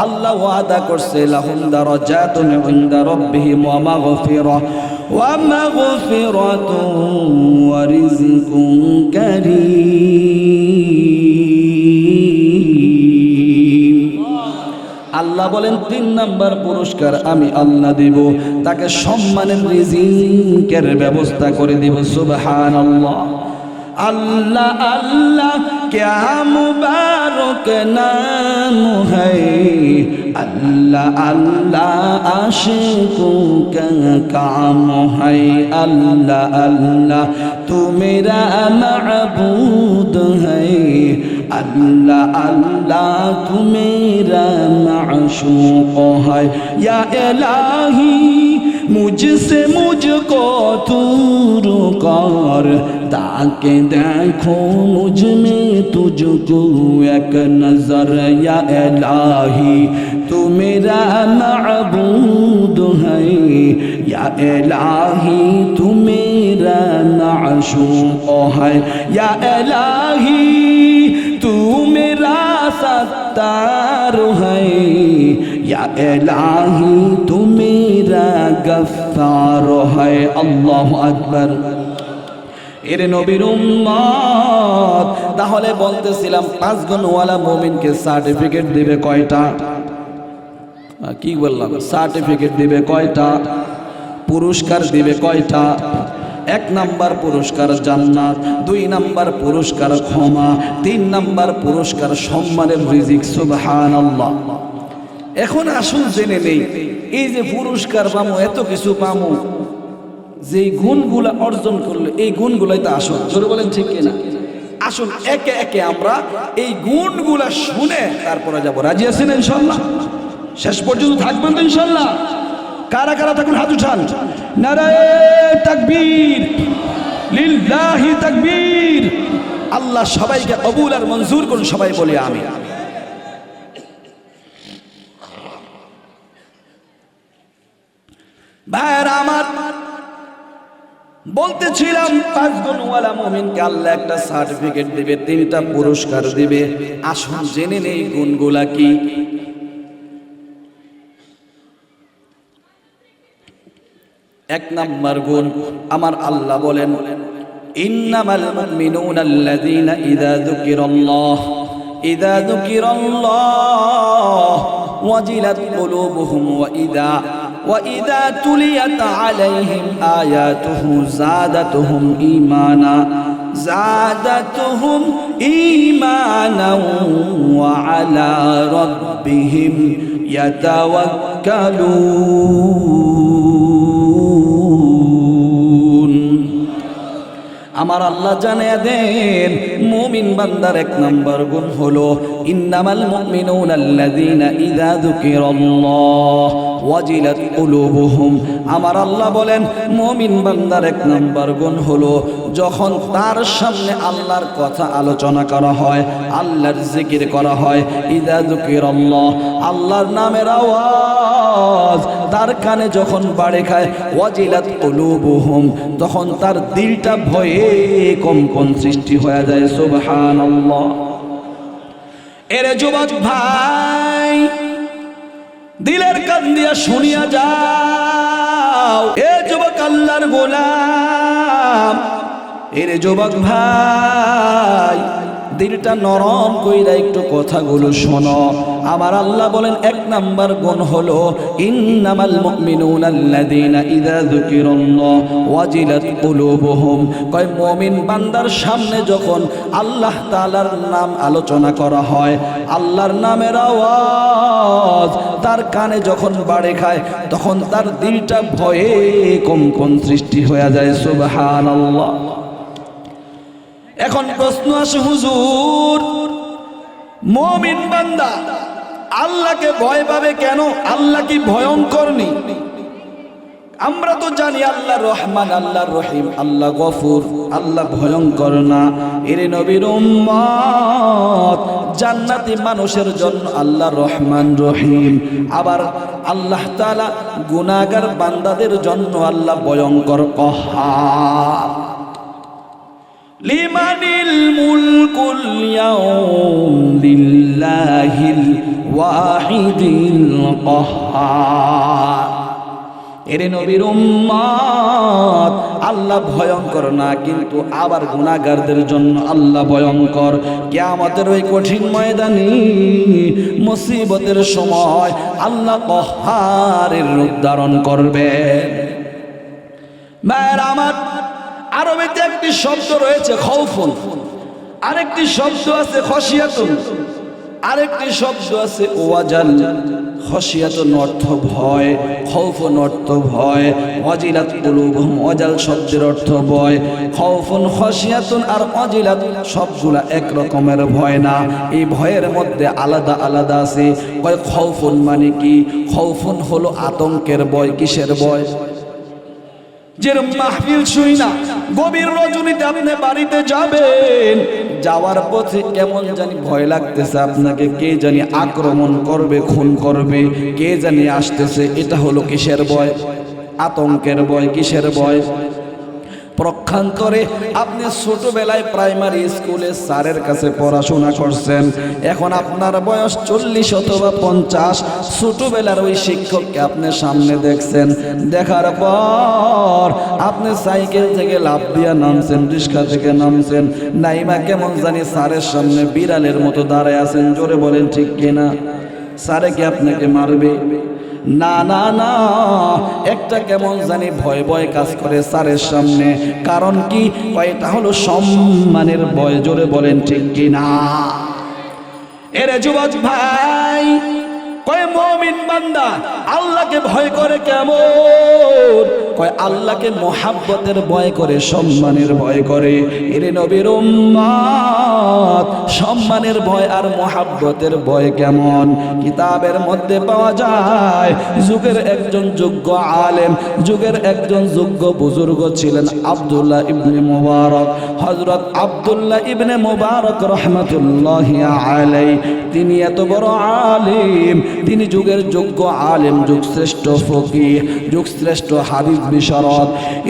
আল্লাহ ওয়াদা করছে, লাহুম দারাজাতুন ইনদা রাব্বিহিম ওয়া মাগফিরাতুন ওয়া রিজকুন কারীম। আল্লাহ বলেন 3 নাম্বার পুরস্কার আমি আল্লাহ দেব, তাকে সম্মানের রিজিকের ব্যবস্থা করে দেব। সুবহানাল্লাহ। अल्लाह अल्लाह क्या मुबारक नाम है, अल्लाह अल्लाह आशिकों का काम है, अल्लाह अल्लाह तू मेरा माबूद है, अल्लाह अल्लाह तू मेरा माशूक है, या इलाही मुझसे मुझको दूर कर, ताकि देखो मुझ में तुझको एक नजर, या इलाही तू मेरा माबूद है, या इलाही तू मेरा माशूक है, या इलाही तू मेरा सत्तार है, या इलाही तू मेरा गफ्फार है। अल्लाहु अकबर। এরে নবীর উম্মত, তাহলে বলতেছিলাম 5 গুণওয়ালা মুমিনকে সার্টিফিকেট দিবে কয়টা? কি বললাম? সার্টিফিকেট দিবে কয়টা? পুরস্কার দিবে কয়টা? 1 নাম্বার পুরস্কার জান্নাত, 2 নাম্বার পুরস্কার ক্ষমা, 3 নাম্বার পুরস্কার সম্মানের রিজিক। সুবহানাল্লাহ। এখন আসুন জেনে নেই, এই যে পুরস্কার পামু, এত কিছু পামু, যেই গুণগুলা অর্জন করলে এই গুণগুলাই তো আসুন। জোরে বলেন ঠিক কিনা? আসুন একে একে আমরা এই গুণগুলা শুনে তারপরে যাব। রাজি আছেন ইনশাআল্লাহ? শেষ পর্যন্ত থাকবেন তো ইনশাআল্লাহ? কারা কারা থাকুন হাত উঠান। নারায়ে তাকবীর, লিল্লাহি তাকবীর। আল্লাহ সবাইকে কবুল আর মঞ্জুর করুন, সবাই বলি আমিন। ভাইরা আমার, বলতেছিলাম 5 গুণওয়ালা মুমিনকে আল্লাহ একটা সার্টিফিকেট দিবে, 3টা পুরস্কার দিবে। আসুন জেনে নেই গুণগুলা কি। এক নাম্বার গুণ, আমার আল্লাহ বলেন, ইন্নামাল মুমিনুনা আল্লাযীনা ইযা যুকিরাল্লাহ ওয়াজিলাত কুলুবুহুম ওয়া ইযা তুলিয়াত আলাইহিম আয়াতুহু যাদাতুহুম ঈমানা ওয়া আলা রাব্বিহিম ইয়াতাওয়াক্কালুন। আমার আল্লাহ জানিয়ে দেন, মুমিন বান্দার 1 নাম্বার গুণ হলো ইন্নামাল মুমিনুনা আল্লাযীনা ইযা যুকিরাল্লাহ ওয়াজিলাত কুলুবুহুম। আমার আল্লাহ বলেন, মুমিন বান্দার 1 নাম্বার গুণ হলো যখন তার সামনে আল্লাহর কথা আলোচনা করা হয়, আল্লাহর জিকির করা হয়, ইযা যুকিরাল্লাহ, আল্লাহর নামের আওয়াজ তার কানে যখন বাড়ে খায়, ওয়াজিলাত কুলুবুহুম, তখন তার দিলটা ভয়ে কম্পন সৃষ্টি হয়ে যায়। সুবহানাল্লাহ। এরে যুবক ভাই, দিলের কান দিয়া শুনিয়া যাও, এ যুবক আল্লাহর গোলাম, এরে যুবক ভাই, দিলটা নরম কইরা একটু কথাগুলো শোনো। আমার আল্লাহ বলেন 1 নাম্বার গুণ হলো ইন্নামাল মুমিনুনা আল্লাযীনা ইযা যুকিরাল্লাহ ওয়াজিলাত কুলুবুহুম। কয় মুমিন বান্দার সামনে যখন আল্লাহ তাআলার নাম আলোচনা করা হয়, আল্লাহর নামের আওয়াজ তার কানে যখন বাড়ে খায়, তখন তার দিলটা ভয়ে কম্পন সৃষ্টি হয়ে যায়। সুবহানাল্লাহ। এখন প্রশ্ন আসে, হুজুর, মুমিন বান্দা আল্লাহকে ভয় পাবে কেন? আল্লাহ কি ভয়ঙ্কর নেই? আমরা তো জানি আল্লাহ রহমান, আল্লাহ রহিম, আল্লাহ গফুর, আল্লাহ ভয়ঙ্কর না। এরে নবীর উম্মত, জান্নাতি মানুষের জন্য আল্লাহ রহমান রহিম, আবার আল্লাহ তাআলা গুনাহগার বান্দাদের জন্য আল্লাহ ভয়ঙ্কর কহার। লিমানিল মুলকুল ইয়াউম লিল্লাহিল ওয়াহিদিল কহার। এরে নবীর উম্মত, আল্লাহ ভয়ঙ্কর না, কিন্তু আবার গুনাহগারদের জন্য আল্লাহ ভয়ঙ্কর। কিয়ামতের ওই কঠিন ময়দানে, মুসিবতের সময় আল্লাহ কহারের রূপ ধারণ করবেন। মায়েরা আমার, আরবিতে একটি শব্দ রয়েছে খাউফুন, আরেকটি শব্দ আছে খশিয়াতুন, আরেকটি শব্দ আছে ওয়াজাল। খশিয়াতুন অর্থ ভয়, খাউফুন অর্থ ভয়, ওয়াজিলাত কুলুবুহুম, ওয়াজাল শব্দের অর্থ ভয়। খাউফুন, খশিয়াতুন আর ওয়াজিলাত সবগুলা এক রকমের ভয় না, এই ভয়ের মধ্যে আলাদা আলাদা আছে। কয় খাউফুন মানে কি? খাউফুন হলো আতঙ্কের ভয়। কিসের ভয়? যে মাহফিল শুই না, গভীর রজনীতে আপনি বাড়িতে যাবেন, যাওয়ার পথে কেমন জানি ভয় লাগতেছে আপনাকে, কে জানি আক্রমণ করবে, খুন করবে, কে জানি আসতেছে। এটা হলো কিসের ভয়? আতঙ্কের ভয়। কিসের ভয়? প্রক্ষান্তরে আপনি ছোটবেলায় প্রাইমারি স্কুলে স্যারের কাছে পড়াশোনা করছেন, এখন আপনার বয়স 40 অথবা 50, ছোটবেলার ওই শিক্ষককে আপনি সামনে দেখছেন, দেখার পর আপনি সাইকেল থেকে লাফ দিয়া নামছেন, রিক্সা থেকে নামছেন, নাইমা কেমন জানি স্যারের সামনে বিড়ালের মতো দাঁড়ায় আছেন। জোরে বলেন ঠিক কিনা? স্যারে কি আপনাকে মারবে? না না না, একটা কেমন জানি ভয় ভয় কাজ করে স্যারের সামনে। কারণ কি? এটা হলো সম্মানের ভয়। জোরে বলেন ঠিক কিনা? এরে যুবক ভাই, কয় মুমিন বান্দা আল্লাহকে ভয় করে কেমন? কয় আল্লাহকে মোহাব্বতের ভয় করে, সম্মানের ভয় করে। এরে নবীর উম্মত, সম্মানের ভয় আর মোহাব্বতের ভয় কেমন? কিতাবের মধ্যে পাওয়া যায় যুগের একজন যোগ্য আলেম, যুগের একজন যোগ্য বুজুর্গ ছিলেন আব্দুল্লাহ ইবনে মুবারক। হযরত আব্দুল্লাহ ইবনে মুবারক রাহমাতুল্লাহি আলাইহি, তিনি এত বড় আলেম, তিনি যুগের যোগ্য আলেম, যুগশ্রেষ্ঠ ফকিহ, যুগশ্রেষ্ঠ হাদিস বিশারদ।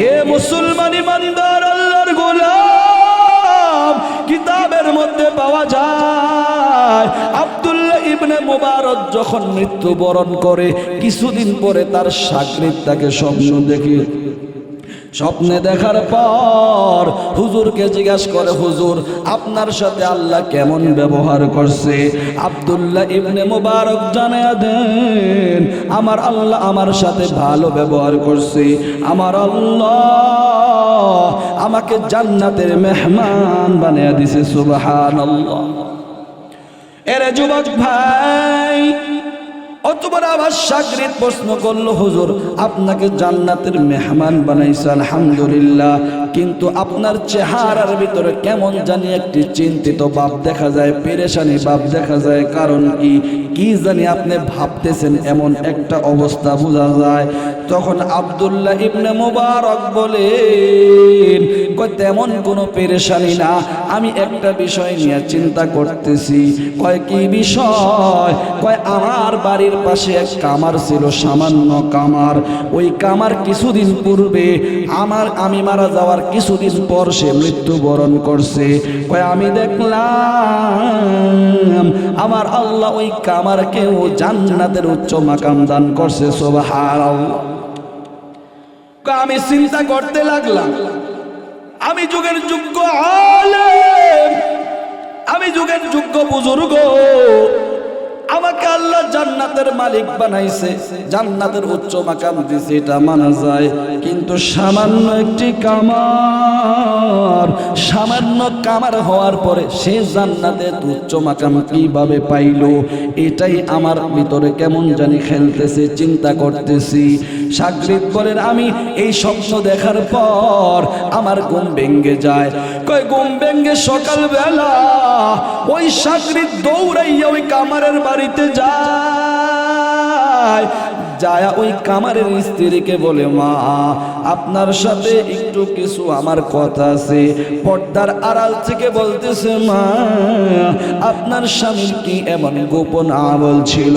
এ মুসলমান ইমানদার আল্লাহর গোলাম, কিতাবের মধ্যে পাওয়া যায় আব্দুল্লাহ ইবনে মুবারক যখন মৃত্যুবরণ করে কিছুদিন পরে তার শাগরিদ তাকে স্বপ্নে দেখার পর হুজুরকে জিজ্ঞাসা করে, হুজুর আপনার সাথে আল্লাহ কেমন ব্যবহার করছে? আব্দুল্লাহ ইবনে মুবারক জানায়া দেন, আমার আল্লাহ আমার সাথে ভালো ব্যবহার করছে। আমার আল্লাহ আমাকে জান্নাতের মেহমান বানিয়ে দিছে। সুবহানাল্লাহ। এরে যুবক ভাই, অতবার আবার শাগরিদ প্রশ্ন করলো, হুজুর আপনাকে জান্নাতের মেহমান বানাইছে আলহামদুলিল্লাহ, কিন্তু আপনার চেহারার ভিতরে কেমন জানি একটি চিন্তিত ভাব দেখা যায়, পেরেশানি ভাব দেখা যায়। কারণ কি জানি আপনি ভাবতেছেন, এমন একটা অবস্থা বোঝা যায়। তখন আব্দুল্লাহ ইবনে মুবারক বলেন, কয় তেমন কোনো পেরেশানি না, আমি একটা বিষয় নিয়ে চিন্তা করতেছি। কয় কি বিষয়? কয় আমার বাড়ির পাশে এক কামার ছিল, সামান্য কামার। ওই কামার কিছুদিন পূর্বে আমি মারা যাওয়ার কিছুদিন পর সে মৃত্যুবরণ করছে। কয় আমি দেখলাম আমার আল্লাহ ওই কামারকেও জান্নাতের উচ্চ মাকাম দান করছে। সুবহানাল্লাহ। আমি চিন্তা করতে লাগলাম, আমি যুগের যোগ্য আলেম, আমি যুগের যোগ্য বুজুর্গ, আমাকে আল্লাহ জান্নাতের মালিক বানাইছে, জান্নাতের উচ্চ মাকাম দিয়েছে, এটা মানা যায়। কিন্তু সামান্য একটি কামার, সামান্য কামার হওয়ার পরে সে জান্নাতের উচ্চ মাকাম কিভাবে পাইল? এটাই আমার ভিতরে কেমন জানি খেলতেছে, চিন্তা করতেছি। শাগরিদ বলেন, আমি এই স্বপ্ন দেখার পর আমার ঘুম ভেঙে যায়। কয় ঘুম ভেঙে সকালবেলা ওই শাগরিদ দৌড়াইয়া ওই কামারের বাড়িতে যায়, যায় ওই কামারের স্ত্রীকে বলে, মা আপনার সাথে একটু কিছু আমার কথা আছে। পর্দার আড়াল থেকে বলতেছে, মা আপনার স্বামীর কি এমন গোপন আমল ছিল,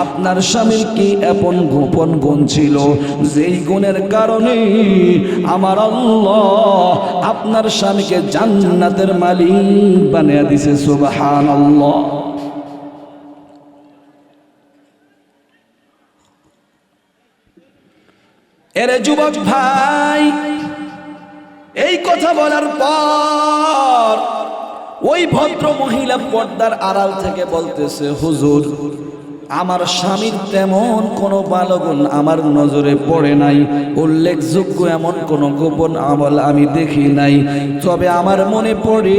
আপনার স্বামীর কি এমন গোপন গুণ ছিল, যেই গুণের কারণে আমার আল্লাহ আপনার স্বামীকে জান্নাতের মালিক বানিয়ে দিছে। সুবহানাল্লাহ। এরে যুবক ভাই, এই কথা বলার পর ওই ভদ্র মহিলা পর্দার আড়াল থেকে বলতেছে, হুজুর আমার স্বামীর তেমন কোনো ভালো গুণ আমার নজরে পড়ে নাই, উল্লেখযোগ্য এমন কোনো গোপন আমল আমি দেখি নাই। তবে আমার মনে পড়ে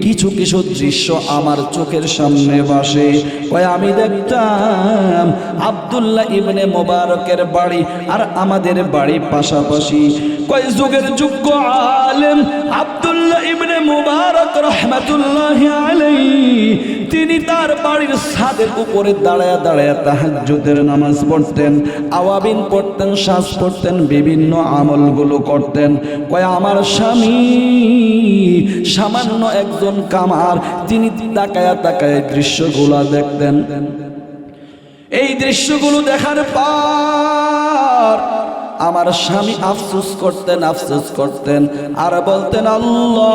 কিছু কিছু দৃশ্য আমার চোখের সামনে ভাসে। কয় আমি দেখতাম আব্দুল্লাহ ইবনে মুবারকের বাড়ি আর আমাদের বাড়ি পাশাপাশি। কয় যুগের যোগ্য আলেম আব্দুল্লাহ ইবনে মুবারক রাহমাতুল্লাহি আলাইহি, তিনি তার বাড়ির ছাদের উপরে দাঁড়ায়া দাঁড়ায়া তাহাজ্জুদের নামাজ পড়তেন, আওয়াবিন পড়তেন, সাজ পড়তেন, বিভিন্ন আমলগুলো করতেন। কয় আমার স্বামী সামান্য একজন কামার, তিনি তাকায়া তাকায়া দৃশ্যগুলো দেখতেন। এই দৃশ্যগুলো দেখার পর আমার স্বামী আফসোস করতেন আর বলতেন, আল্লাহ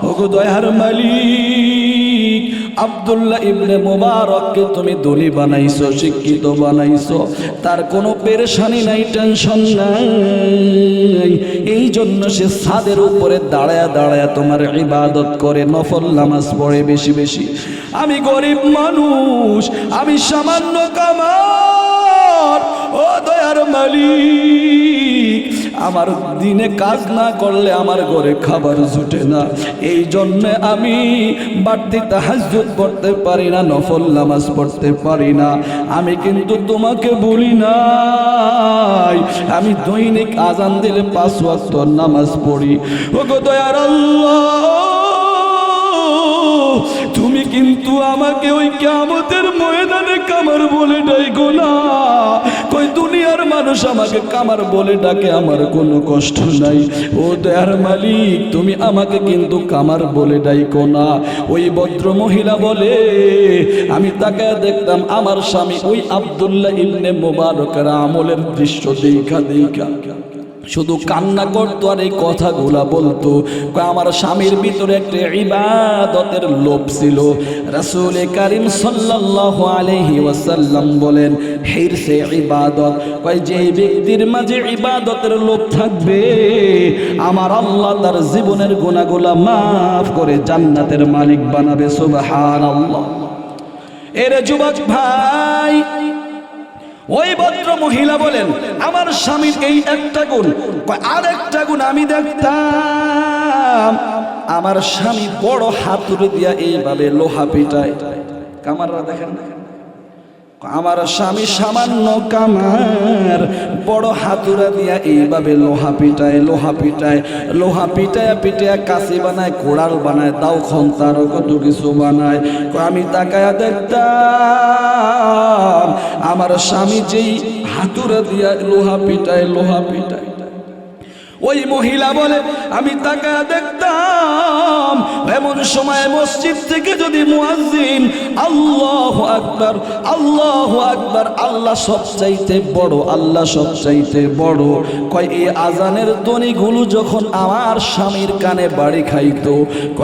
ওগো দয়ার মালিক, আব্দুল্লাহ ইবনে মুবারককে তুমি ধনী বানাইছো, শিক্ষিত বানাইছো, তার কোনো পেরেশানি নাই, টেনশন নাই, এই জন্য সে ছাদের উপরে দাঁড়ায়া দাঁড়ায়া তোমার ইবাদত করে, নফল নামাজ পড়ে বেশি বেশি। আমি গরিব মানুষ, আমি সামান্য কামার, ও দয়ার মালিক আমার দিনে কাজ না করলে আমার ঘরে খাবার জুটে না, এই জন্য আমি বাড়তি তাহাজ্জুদ পড়তে পারি না, নফল নামাজ পড়তে পারি না। আমি কিন্তু তোমাকে বলি নাই, আমি দৈনিক আজান দিলে 5 ওয়াক্ত নামাজ পড়ি। ওগো দয়ার আল্লাহ, তুমি কিন্তু আমাকে ওই কিয়ামতের ময়দানে কামার বলে ডাকো না। কই দুনিয়ার মানুষ আমাকে কামার বলে ডাকে, আমার কোনো কষ্ট নাই। ও দয়ার মালিক, তুমি আমাকে কিন্তু কামার বলে ডাকো না। ওই ভদ্র মহিলা বলে, আমি তাকে দেখতাম আমার স্বামী ওই আব্দুল্লাহ ইবনে মুবারকের আমলের দৃশ্য দেখা শুধু কান্না করতো আর এই কথাগুলা বলতো। আমার স্বামীর ভিতরে একটা ইবাদতের লোভ ছিল। রাসূল কারীম সাল্লাল্লাহু আলাইহি ওয়াসাল্লাম বলেন, হিরসে ইবাদত, কয় যে ব্যক্তির মাঝে ইবাদতের লোভ থাকবে, আমার আল্লাহ তার জীবনের গুনাহগুলো মাফ করে জান্নাতের মালিক বানাবে। সুবহানাল্লাহ। এরে যুবক ভাই, ওই ভদ্র মহিলা বলেন, আমার স্বামীর এই একটা গুণ, আর একটা গুণ আমি দেখতাম, আমার স্বামী বড় হাতুড়ি দিয়া এইভাবে লোহা পিটায়। কামাররা দেখেন, আমার স্বামী সামান্য কামার বড় হাতুড়া দিয়া এইভাবে লোহা পিটায় লোহা পিটায় কাশি বানায়, কোড়াল বানায়, দাও খন্তা আরো কত কিছু বানায়। আমি তাকায়া দেখতাম আমার স্বামী যেই হাতুড়া দিয়া লোহা পিটায়। ওই মহিলা বলে, আমি তাকায়া দেখতাম এমন সময় মসজিদ থেকে যদি মুয়াজ্জিন আল্লাহু আকবার, আল্লাহু আকবার, আল্লাহ সবচাইতে বড়, আল্লাহ সবচাইতে বড়, কয় এই আজানের ধ্বনিগুলো যখন আমার স্বামীর কানে বাড়ি খাইতো,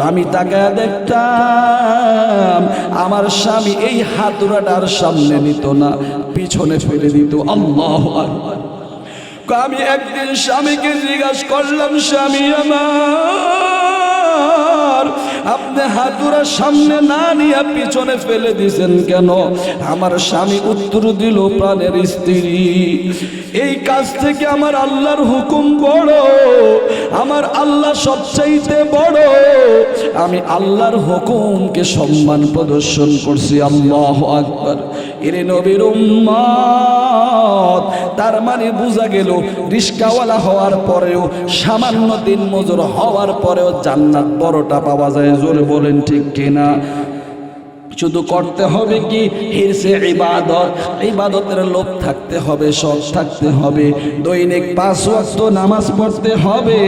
আমি তাকায়া দেখতাম আমার স্বামী এই হাতুড়াটার সামনে নিত না, পিছনে ফেলে দিত। আল্লাহু আকবার। আমি একদিন স্বামীকে জিজ্ঞাসা করলাম, স্বামী আমার, আপনি হাতুড়া সামনে না নিয়ে পিছনে ফেলে দিয়েছেন কেন? আমার স্বামী উত্তর দিল, প্রাণের স্ত্রী, এই কাজ থেকে আমার আল্লাহর হুকুম বড়, আমার আল্লাহ সবচাইতে বড়, আমি আল্লাহর হুকুমকে সম্মান প্রদর্শন করছি। আল্লাহু আকবার। এরে নবীর উম্মত, তার মানে বোঝা গেল রিস্কাওয়ালা হওয়ার পরেও, সামান্য দিন মজুর হওয়ার পরেও জান্নাত বড়টা পাওয়া যায়। জোরে বলেন ঠিক কিনা? শুধু করতে হবে কি, হিরসে ইবাদত, ইবাদতের লোভ থাকতে হবে, শখ থাকতে হবে, দৈনিক 5 ওয়াক্ত নামাজ পড়তে হবে,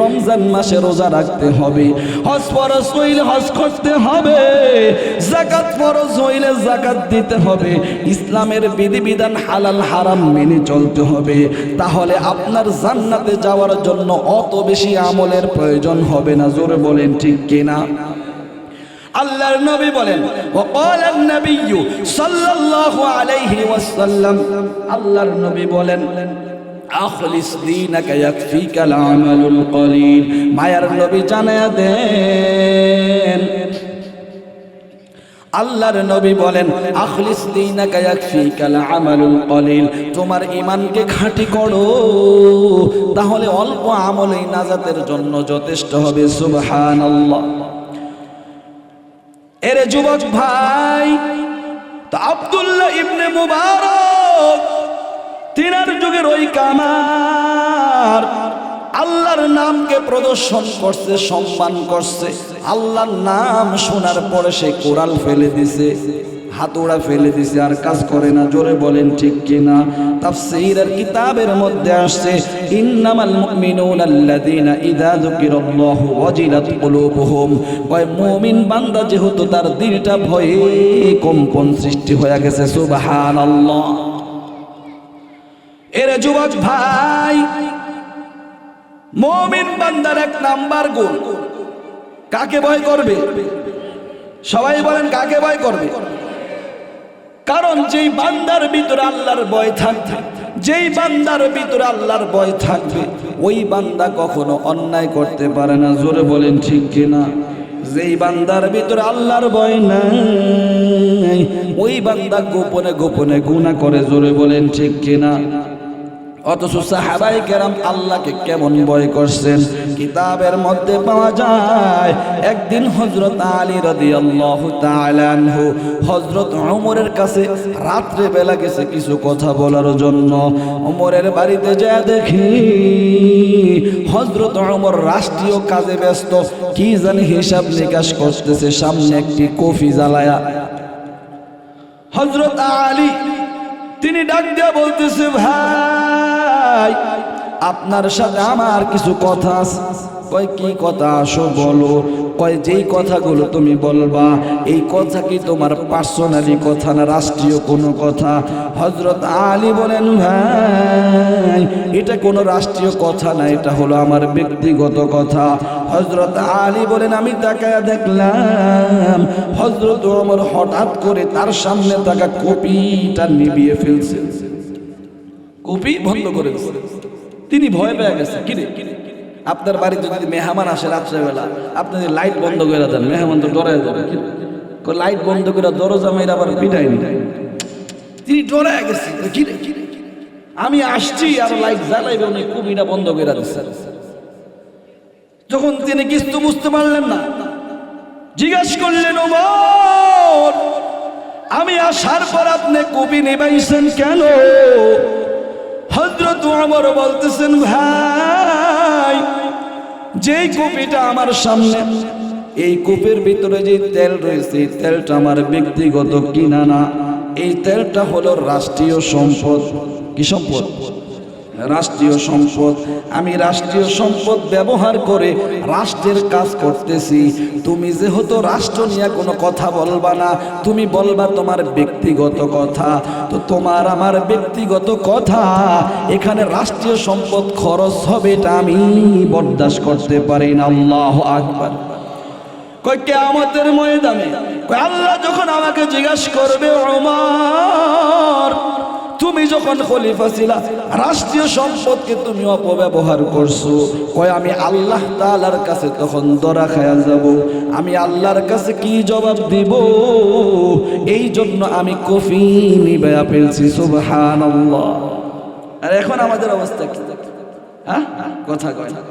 রমজান মাসে রোজা রাখতে হবে, হজ ফরজ হইলে হজ করতে হবে, যাকাত ফরজ হইলে যাকাত দিতে হবে, ইসলামের বিধিবিধান হালাল হারাম মেনে চলতে হবে। তাহলে আপনার জান্নাতে যাওয়ার জন্য অত বেশি আমলের প্রয়োজন হবে না। জোরে বলেন ঠিক কিনা? আল্লাহর নবী বলেন, وقال النبي صلى الله عليه وسلم, আল্লাহর নবী বলেন, আখলিস দীনাকা ইয়াকফিকাল আমালুল কলিল। মায়ার নবী জানায়া দেন, আল্লাহর নবী বলেন, আখলিস দীনাকা ইয়াকফিকাল আমালুল কলিল, তোমার ঈমানকে খাঁটি করো, তাহলে অল্প আমলেই নাজাতের জন্য যথেষ্ট হবে। সুবহানাল্লাহ। এরে যুবক ভাই, তো আব্দুল্লাহ ইবনে মুবারক তিনার যুগের ওই কামার আল্লাহর নামকে প্রদর্শন করছে, সম্মান করছে। আল্লাহর নাম শোনার পরে সে কোরাল ফেলে দিছে, হাতুড়া ফেলে দিছে, আর কাজ করে না। জোরে বলেন ঠিক কিনা? তাফসীরের কিতাবের মধ্যে আসছে, ইন্নামাল মুমিনুনা আল্লাযীনা ইযা যুকিরাল্লাহু ওয়াজিলাত কুলুবুহুম, ওই মুমিন বান্দা যেহেতু তার দিলটা ভয়ে কম্পন সৃষ্টি হয়ে গেছে। সুবহানাল্লাহ। এরে যুবক ভাই, মুমিন বান্দার এক নাম্বার গুণ, কাকে ভয় করবে? সবাই বলেন, কাকে ভয় করবে? কারণ যেই বান্দার ভিতরে আল্লাহর ভয় থাকবে, যেই বান্দার ভিতরে আল্লাহর ভয় থাকবে, ওই বান্দা কখনো অন্যায় করতে পারে না। জোরে বলেন ঠিক কিনা? যেই বান্দার ভিতরে আল্লাহর ভয় নাই, ওই বান্দা গোপনে গোপনে গুনাহ করে। জোরে বলেন ঠিক কিনা? অথচ সাহাবায়ে কেরাম আল্লাহকে কেমন ভয় করছেন কিতাবের মধ্যে পাওয়া যায়। একদিন হযরত আলী রাদিয়াল্লাহু তাআলা আনহু হযরত ওমরের কাছে রাত্রে বেলা গেছে কিছু কথা বলার জন্য। ওমরের বাড়িতে যায় দেখি হযরত ওমর রাষ্ট্রীয় কাজে ব্যস্ত, কি জানি হিসাব নিকাশ করতেছে, সামনে একটি কফি জ্বালায়া। হযরত আলী তিনি ডাক দিয়া বলতেছে, ভাই আপনার সাথে আমার কিছু কথা আছে। কয় কি কথা, আসো বলো। কয় যেই কথাগুলো তুমি বলবা এই কথা কি তোমার পার্সোনালি কথা না রাষ্ট্রীয় কোনো কথা? হযরত আলী বলেন, ভাই এটা কোনো রাষ্ট্রীয় কথা না, এটা হলো আমার ব্যক্তিগত কথা। হযরত আলী বলেন, আমি তাকায়া দেখলাম হযরত ওমর হঠাৎ করে তার সামনে থাকা কপিটা নিভিয়ে ফেলছে, কপি বন্ধ করে দিয়েছে। তিনি ভয় পেয়ে গেছে। কিরে, আপনার বাড়িতে যদি মেহমান আসে রাত্রেবেলা আপনি যদি লাইট বন্ধ করে দেন, মেহমান তো ডরায় যাবে। লাইট বন্ধ করে দরজা মেয়ের আবার পিটাইনি। তিনি ডরায় গেছে, কিরে আমি আসছি আর লাইট জ্বালাইবে, উনি কপিটা বন্ধ করে দিচ্ছে। যখন তিনি কিছু বুঝতে পারলেন না, জিজ্ঞাসা করলেন, ওমর আমি আসার পর আপনি কপি নিবাইছেন কেন? হযরত ওমর বলতেছেন, ভাই যেই কপিটা আমার সামনে, এই কূপের ভিতরে যে তেল রয়েছে এই তেলটা আমার ব্যক্তিগত কিনা না, এই তেলটা হলো রাষ্ট্রীয় সম্পদ। কি সম্পদ? রাষ্ট্রীয় সম্পদ। আমি রাষ্ট্রীয় সম্পদ ব্যবহার করে রাষ্ট্রের কাজ করতেছি। তুমি যেহেতু রাষ্ট্র নিয়ে কোনো কথা বলবা না, তুমি বলবা তোমার ব্যক্তিগত কথা। তো তোমার আমার ব্যক্তিগত কথা, এখানে রাষ্ট্রীয় সম্পদ খরচ হবে, এটা আমি বরদাস্ত করতে পারি না। আল্লাহু আকবার। কয় কিয়ামতের ময়দানে কয় আল্লাহ যখন আমাকে জিজ্ঞাসা করবে, ওমর তুমি যখন খলিফা ছিলা রাষ্ট্রীয় সম্পদকে তুমি অপব্যবহার করছো, কয় আমি আল্লাহ তাআলার কাছে তখন ধরা খায়া যাব। আমি আল্লাহর কাছে কি জবাব দিব? এই জন্য আমি কফি নিবায়া ফেলছি। সুবহানাল্লাহ। আর এখন আমাদের অবস্থা কি? হ্যাঁ, কথা কয় না।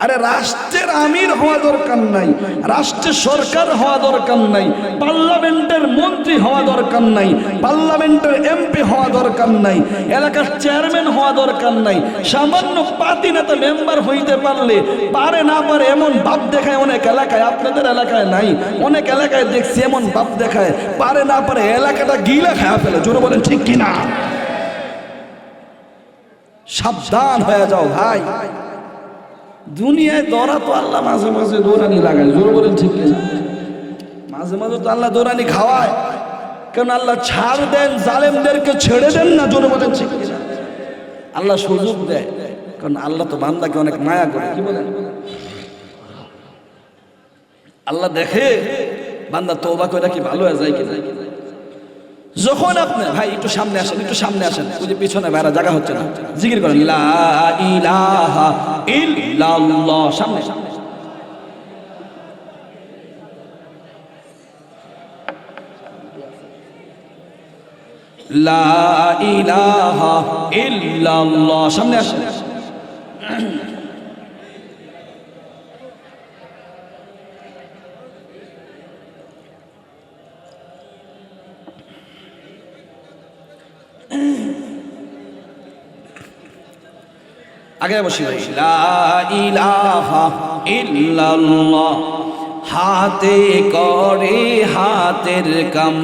আরে রাষ্ট্রের আমির হওয়া দরকার নাই, রাষ্ট্রের সরকার হওয়া দরকার নাই, পার্লামেন্টের মন্ত্রী হওয়া দরকার নাই, পার্লামেন্টের এমপি হওয়া দরকার নাই, এলাকার চেয়ারম্যান হওয়া দরকার নাই। সামান্য পার্টি নেতা মেম্বার হইতে পারলে পারে না পারে এমন ভাব দেখায় অনেক এলাকায়, আপনাদের এলাকায় নাই, অনেক এলাকায় দেখছি এমন ভাব দেখায় পারে না পারে এলাকাটা গিলা খায়া ফেলে। জোরে বলেন ঠিক কিনা? সাবধান হয়ে যাও ভাই। দুনিয়ায় দৌড়া তো আল্লাহ মাঝে মাঝে দৌড়ানি লাগায়। জোর বলেন ঠিক কিনা? মাঝে মাঝে তো আল্লাহ দৌড়ানি খাওয়ায়, কারণ আল্লাহ ছাড় দেন, জালেমদেরকে ছেড়ে দেন না। জোরে বলেন ঠিক কিনা? আল্লাহ সুযোগ দেয়, কারণ আল্লাহ তো বান্দাকে অনেক মায়া করে। কি বলেন? আল্লাহ দেখে বান্দা তওবা করে কি ভালো হয়ে যায় কিনা। যখন আপনি ভাই একটু সামনে আসেন, একটু সামনে আসেন, ওই যে পিছনে বাইরে জায়গা হচ্ছে না, জিকির করেন লা ইলাহা ইল্লাল্লাহ। সামনে লা ইলাহা ইল্লাল্লাহ। সামনে আসেন। আগে বসি। লা ইলাহা ইল্লাল্লাহ। হাতে করে হাতের কাম,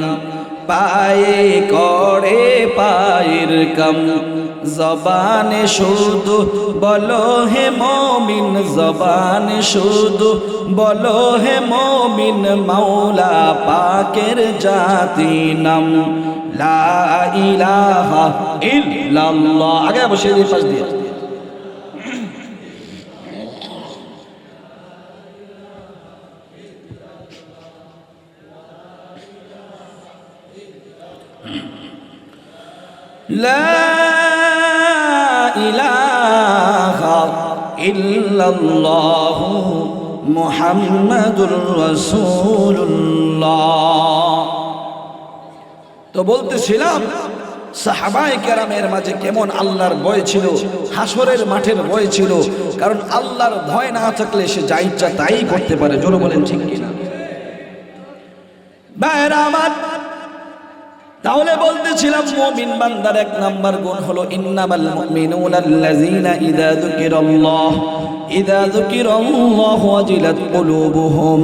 পায়ে করে পায়ের কাম, জবানে শুধু বলো হে মুমিন, জবানে শুধু বলো হে মুমিন, মাওলা পাকের জাতি নাম লা ইলাহা ইল্লাল্লাহ। আগে বসে দিই পাশ দিয়ে। লা ইলাহা ইল্লাল্লাহ মুহাম্মাদুর রাসূলুল্লাহ। তো বলতেছিলাম সাহাবায়ে কেরামের মাঝে কেমন আল্লাহর ভয় ছিল, হাসরের মাঠের ভয় ছিল। কারণ আল্লাহর ভয় না থাকলে সে যা ইচ্ছা তাই করতে পারে। জোরে বলেন ঠিক কিনা? ভাইরা আমার, তাহলে বলতেছিলাম মুমিন বান্দার এক নাম্বার গুণ হলো ইন্নামাল মুমিনুনা আল্লাযীনা ইযা যুকিরাল্লাহু ওয়াজিলাত কুলুবুহুম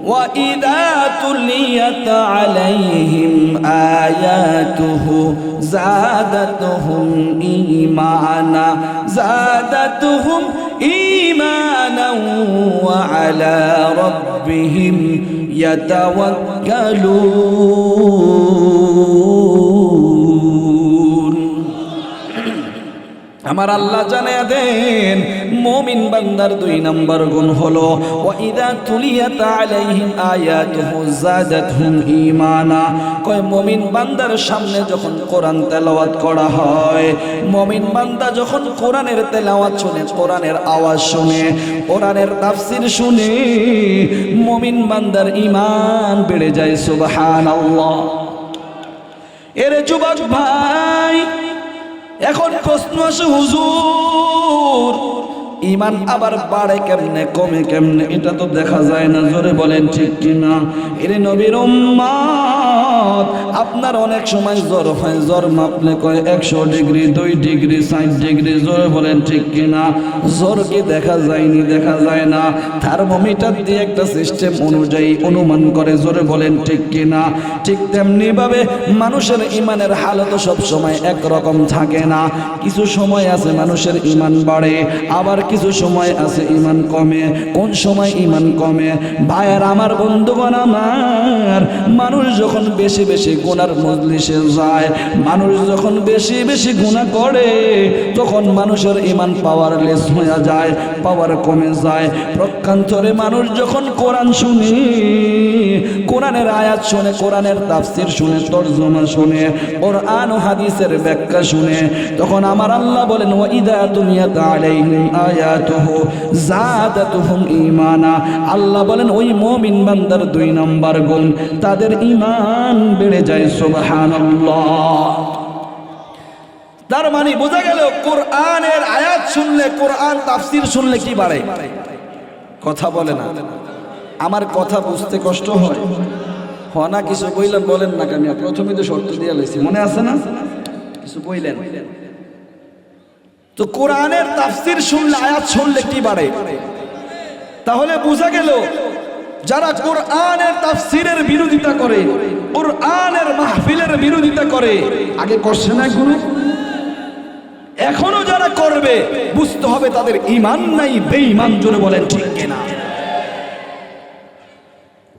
ওয়া ইযা তুলিয়াত আলাইহিম আয়াতুহু যাদাতুহুম ঈমানান ওয়া আলা রাব্বিহিম ইয়াতাওয়াক্কালুন। আমার আল্লাহ জানিয়ে দেন মুমিন বান্দার 2 নাম্বার গুণ হলো ওয়া ইযা তুলিয়াত আলাইহিম আয়াতুহু যাদাতহুম ঈমানা। কয় মুমিন বান্দার সামনে যখন কোরআন তেলাওয়াত করা হয়, মুমিন বান্দা যখন কোরআনের তেলাওয়াত শুনে, কোরআনের আওয়াজ শুনে, কোরআনের তাফসীর শুনে, মুমিন বান্দার ঈমান বেড়ে যায়। সুবহানাল্লাহ। এর যুবক ভাই, এখন প্রশ্ন আসে, হুজুর ঈমান আবার বাড়ে কেমনে, কমে কেমনে? এটা তো দেখা যায় না। জোরে বলেন ঠিক কিনা? এরে নবীর উম্মত, আপনার অনেক সময় জ্বর হয়, জ্বর মাপলে কয় 100 ডিগ্রি, 2 ডিগ্রি, 60 ডিগ্রি। জোরে বলেন ঠিক কিনা? জ্বর কি দেখা যায়নি? দেখা যায় না। থার্মোমিটার দিয়ে একটা সিস্টেম অনুযায়ী অনুমান করে। জোরে বলেন ঠিক কিনা? ঠিক তেমনি ভাবে মানুষের ঈমানের হালত সব সময় একরকম থাকে না। কিছু সময় আছে মানুষের ঈমান বাড়ে, আবার কিছু সময় আছে ঈমান কমে। কোন সময় ঈমান কমে? ভাইয়ের আমার, বন্ধুগণ আমার, মানুষ যখন বেশি বেশি গুনার মজলিসে যায়, মানুষ যখন বেশি বেশি গুনাহ করে, তখন মানুষের ঈমান পাওয়ারলেস হয়ে যায়, পাওয়ার কমে যায়। প্রকান্তরে মানুষ যখন কোরআন শুনে, কোরআনের আয়াত শুনে, কোরআনের তাফসীর শুনে, তরজমা শুনে, কোরআন ও হাদিসের ব্যাখ্যা শুনে, তখন আমার আল্লাহ বলেন ওয়া ইযা তুলিয়াত আলাইহিম আয়াতুহু যাদাতুহুম ঈমানা। আল্লাহ বলেন ওই মুমিন বান্দার 2 নাম্বার গুণ, তাদের ঈমান বেড়ে যায়। সুবহানাল্লাহ। তার মানে বোঝা গেল কোরআনের আয়াত শুনলে, কোরআন তাফসীর শুনলে কি বাড়ে? কথা বলে না। আমার কথা বুঝতে কষ্ট হয় না? কিছু বললেন, বলেন না কেন? প্রথমে তো শর্ত দিয়ে লাইছি, মনে আছে না? কিছু বললেন তো। কোরআনের তাফসীর শুনলে, আয়াত শুনলে কি বাড়ে? তাহলে বোঝা গেল যারা কোরআনের তাফসীরের বিরোধিতা করে, কোরআনের মাহফিলের বিরোধিতা করে, আগে করছে না গুরু, এখনো যারা করবে, বুঝতে হবে তাদের ঈমান নাই, বেঈমান। জোরে বলেন ঠিক কিনা?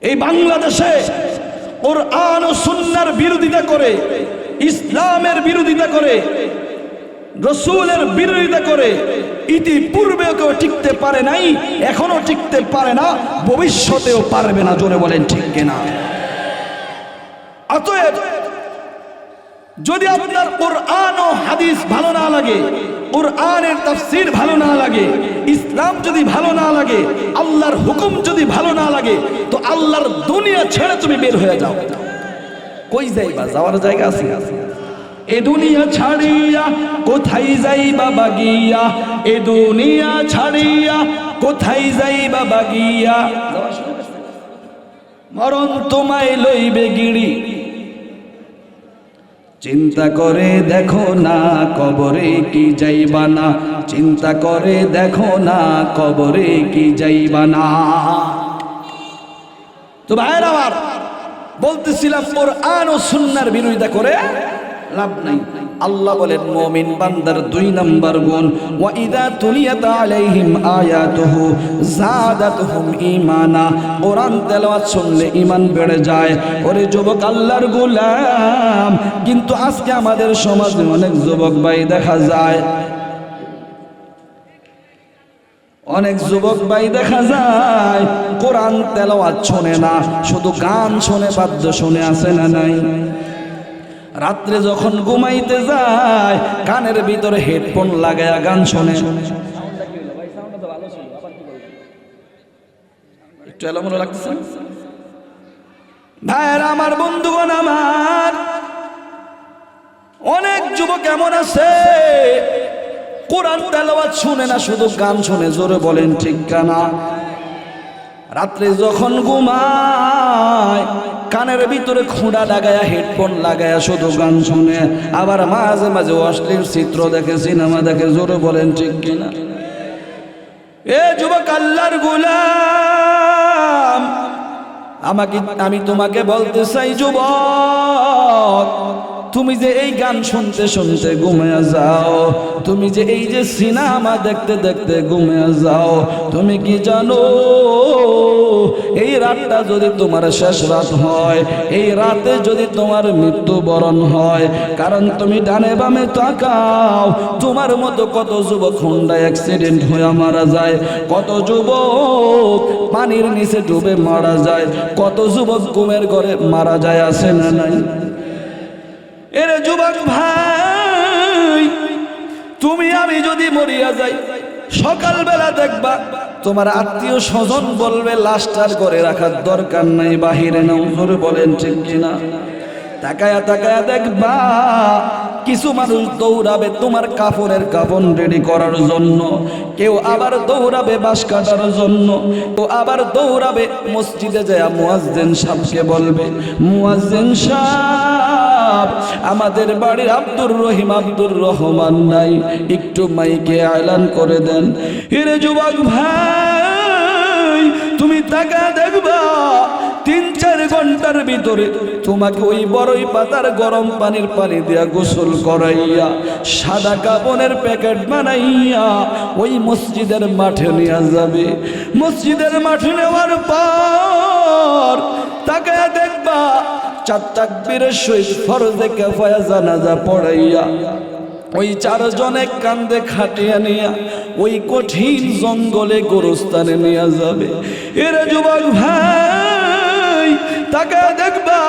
এই বাংলাদেশে কোরআন ও সুন্নাহর বিরোধিতা করে, ইসলামের বিরোধিতা করে, রাসূলের বিরোধিতা করে, ইতিপূর্বেও কেউ টিকতে পারে নাই, এখনো টিকতে পারে না, ভবিষ্যতেও পারবে না। জোরে বলেন ঠিক কিনা? অতএব যদি আপনার কোরআন ও হাদিস ভালো না লাগে, কোরআনের তাফসীর ভালো না লাগে, ইসলাম যদি ভালো না লাগে, আল্লাহর হুকুম যদি ভালো না লাগে, তো আল্লাহর দুনিয়া ছেড়ে তুমি বের হয়ে যাও। কই যাইবা? যাওয়ার জায়গা আছে? এ দুনিয়া ছাড়িয়া কোথায় যাইবা বাগিয়া? এ দুনিয়া ছাড়িয়া কোথায় যাইবা বাগিয়া? মরণ তোমায় লইবে গিড়ি। চিন্তা করে দেখো না কবরে কি যাইবা না, চিন্তা করে দেখো না কবরে কি যাইবা না। তো ভাইরা আমার, বলতেছিলাম কোরআন ও সুন্নাহর বিরোধিতা করে লাভ নাই। আল্লাহ বলেন মুমিন বান্দার 2 নাম্বার গুণ ওয়া ইযা তুলিয়াত আলাইহিম আয়াতুহু যাদাতুহুম ঈমানা। কোরআন তেলাওয়াত শুনলে ঈমান বেড়ে যায়। ওরে যুবক আল্লাহর গোলাম, কিন্তু আজকে আমাদের সমাজে অনেক যুবক ভাই দেখা যায়, অনেক যুবক ভাই দেখা যায় কোরআন তেলাওয়াত শোনে না, শুধু গান শোনে, বাদ্য শুনে। আছে না নাই? রাত্রে যখন ঘুমাইতে যায় কানের ভিতরে হেডফোন লাগায়া গান শোনে। একটু এলোমেলো লাগতেছে ভাইয়েরা আমার, বন্ধুগণ আমার, অনেক যুবক এমন আছে কোরআন তেলাওয়াত শুনে না, শুধু গান শুনে। জোরে বলেন ঠিক কিনা? রাত্রে যখন ঘুমায় কানের ভিতরে খুঁড়া লাগায়া, হেডফোন লাগায়া শুধু গান শুনে, আবার মাঝে মাঝে অশ্লীল চিত্র দেখে, সিনেমা দেখে। জোরে বলেন ঠিক কিনা? এ যুবক আল্লাহর গোলাম, আমি তোমাকে বলতে চাই যুবক, তুমি যে এই গান শুনতে শুনতে ঘুমিয়ে যাও, তুমি যে এই যে সিনেমা দেখতে দেখতে ঘুমিয়ে যাও, তুমি কি জানো এই রাতটা যদি তোমার শেষ রাত হয়, এই রাতে যদি তোমার মৃত্যুবরণ হয়, কারণ তুমি ডানে বামে তাকাও, তোমার মতো কত যুবক হোন্ডা অ্যাক্সিডেন্ট হয়ে মারা যায়, কত যুবক পানির নিচে ডুবে মারা যায়, কত যুবক ঘুমের ঘরে মারা যায়, আছে না নাই? এর যুবক ভাই, তুমি আমি যদি মরিয়া যাই, সকালবেলা দেখবা তোমার আত্মীয় স্বজন বলবে লাশটার ঘরে রাখার দরকার নাই, বাহিরে নাও। জোরে বলেন ঠিক কিনা? তাকায়া তাকায়া দেখবা কিছু মানুষ দৌড়াবে তোমার কাফনের কাফন রেডি করার জন্য, কেউ আবার দৌড়াবে বাঁশ কাটার জন্য, কেউ আবার দৌড়াবে মসজিদে যায় মুয়াজ্জিন সাহেবকে বলবে, মুয়াজ্জিন সাহেব আমাদের বাড়ির আব্দুর রহিম আব্দুর রহমান নাই, একটু মাইকে এলান করে দেন। এরে যুবক ভাই, তুমি তাকা দেখবা 3-4 ঘন্টার ভিতরে তোমাকে ওই বড়ই পাতার গরম পানির পানি দিয়া গোসল করাইয়া, সাদা কাপড়ের প্যাকেট বানাইয়া ওই মসজিদের মাঠে নিয়ে যাবে। মসজিদের মাঠে নেওয়ার পর তাকায়া দেখবা 4 তাকবীরের সহিত ফরজে কিফায়া জানাজা পড়াইয়া ওই 4 জনে কান্দে খাটিয়া নিয়া ওই কঠিন জঙ্গলে গোরস্থানে নিয়ে যাবে। এরা যুবক ভাই, তাকে দেখবা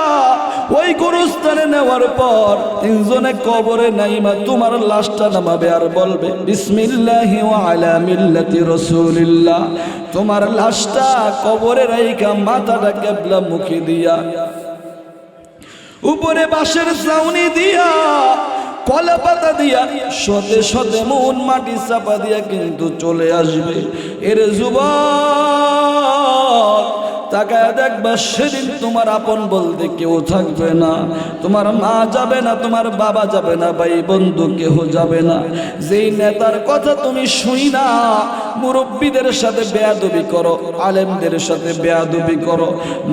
ওই গোরস্থানে নেওয়ার পর 3 জনে কবরে নাইমা তোমার লাশটা নামাবে আর বলবে বিসমিল্লাহি ওয়া আলা মিল্লাতি রাসূলিল্লাহ। তোমার লাশটা কবরে রাইখা মাথাটা কিবলা মুখে দিয়া, উপরে বাঁশের ছাউনি দিয়া, কলা পাতা দিয়া, শতে শতে মন মাটি চাপা দিয়া কিন্তু চলে আসবে। এর যুবক তাকায় দেখবা সেদিন তোমার আপন বলতে কেউ থাকবে না, তোমার মা যাবে না, তোমার বাবা যাবে না, ভাই বন্ধু কেহ যাবে না। যেই নেতার কথা তুমি শুই না মুরব্বীদের সাথে বেয়াদবি করো, আলেমদের সাথে বেয়াদবি করো,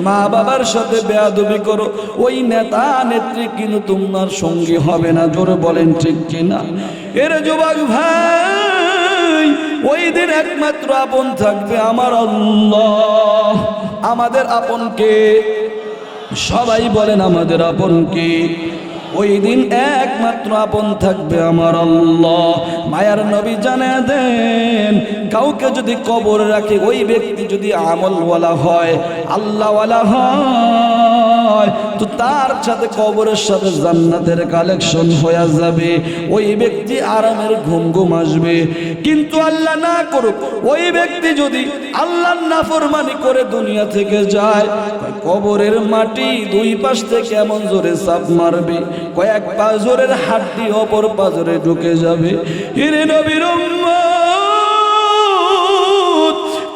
মা বাবার সাথে বেয়াদবি করো, ওই নেতা নেত্রী কিন্তু তোমার সঙ্গী হবে না। জোরে বলেন ঠিক কিনা? এর যুবক ভাই, ওই দিন একমাত্র আপন থাকবে আমার আল্লাহ। আমাদের আপন কে? সবাই বলেন আমাদের আপন কে? ওই দিন একমাত্র আপন থাকবে আমার আল্লাহ। মায়ার নবী জানিয়ে দেন, কাউকে যদি কবর রাখে, ওই ব্যক্তি যদি আমলওয়ালা হয়, আল্লাহওয়ালা হয়, তো তার সাথে কবরের সাথে জান্নাতের কালেকশন হয়ে যাবে। ওই ব্যক্তি আরামের ঘুম ঘুম আসবে। কিন্তু আল্লাহ না করুক, ওই ব্যক্তি যদি আল্লাহর নাফরমানি করে দুনিয়া থেকে যায়, কবরের মাটি 2 পাশ থেকে এমন জোরে চাপ মারবে, কয়েক পাঁজরের হাড্ডি অপর পাঁজরে ঢুকে যাবে। হিরে নবীর উম্মত,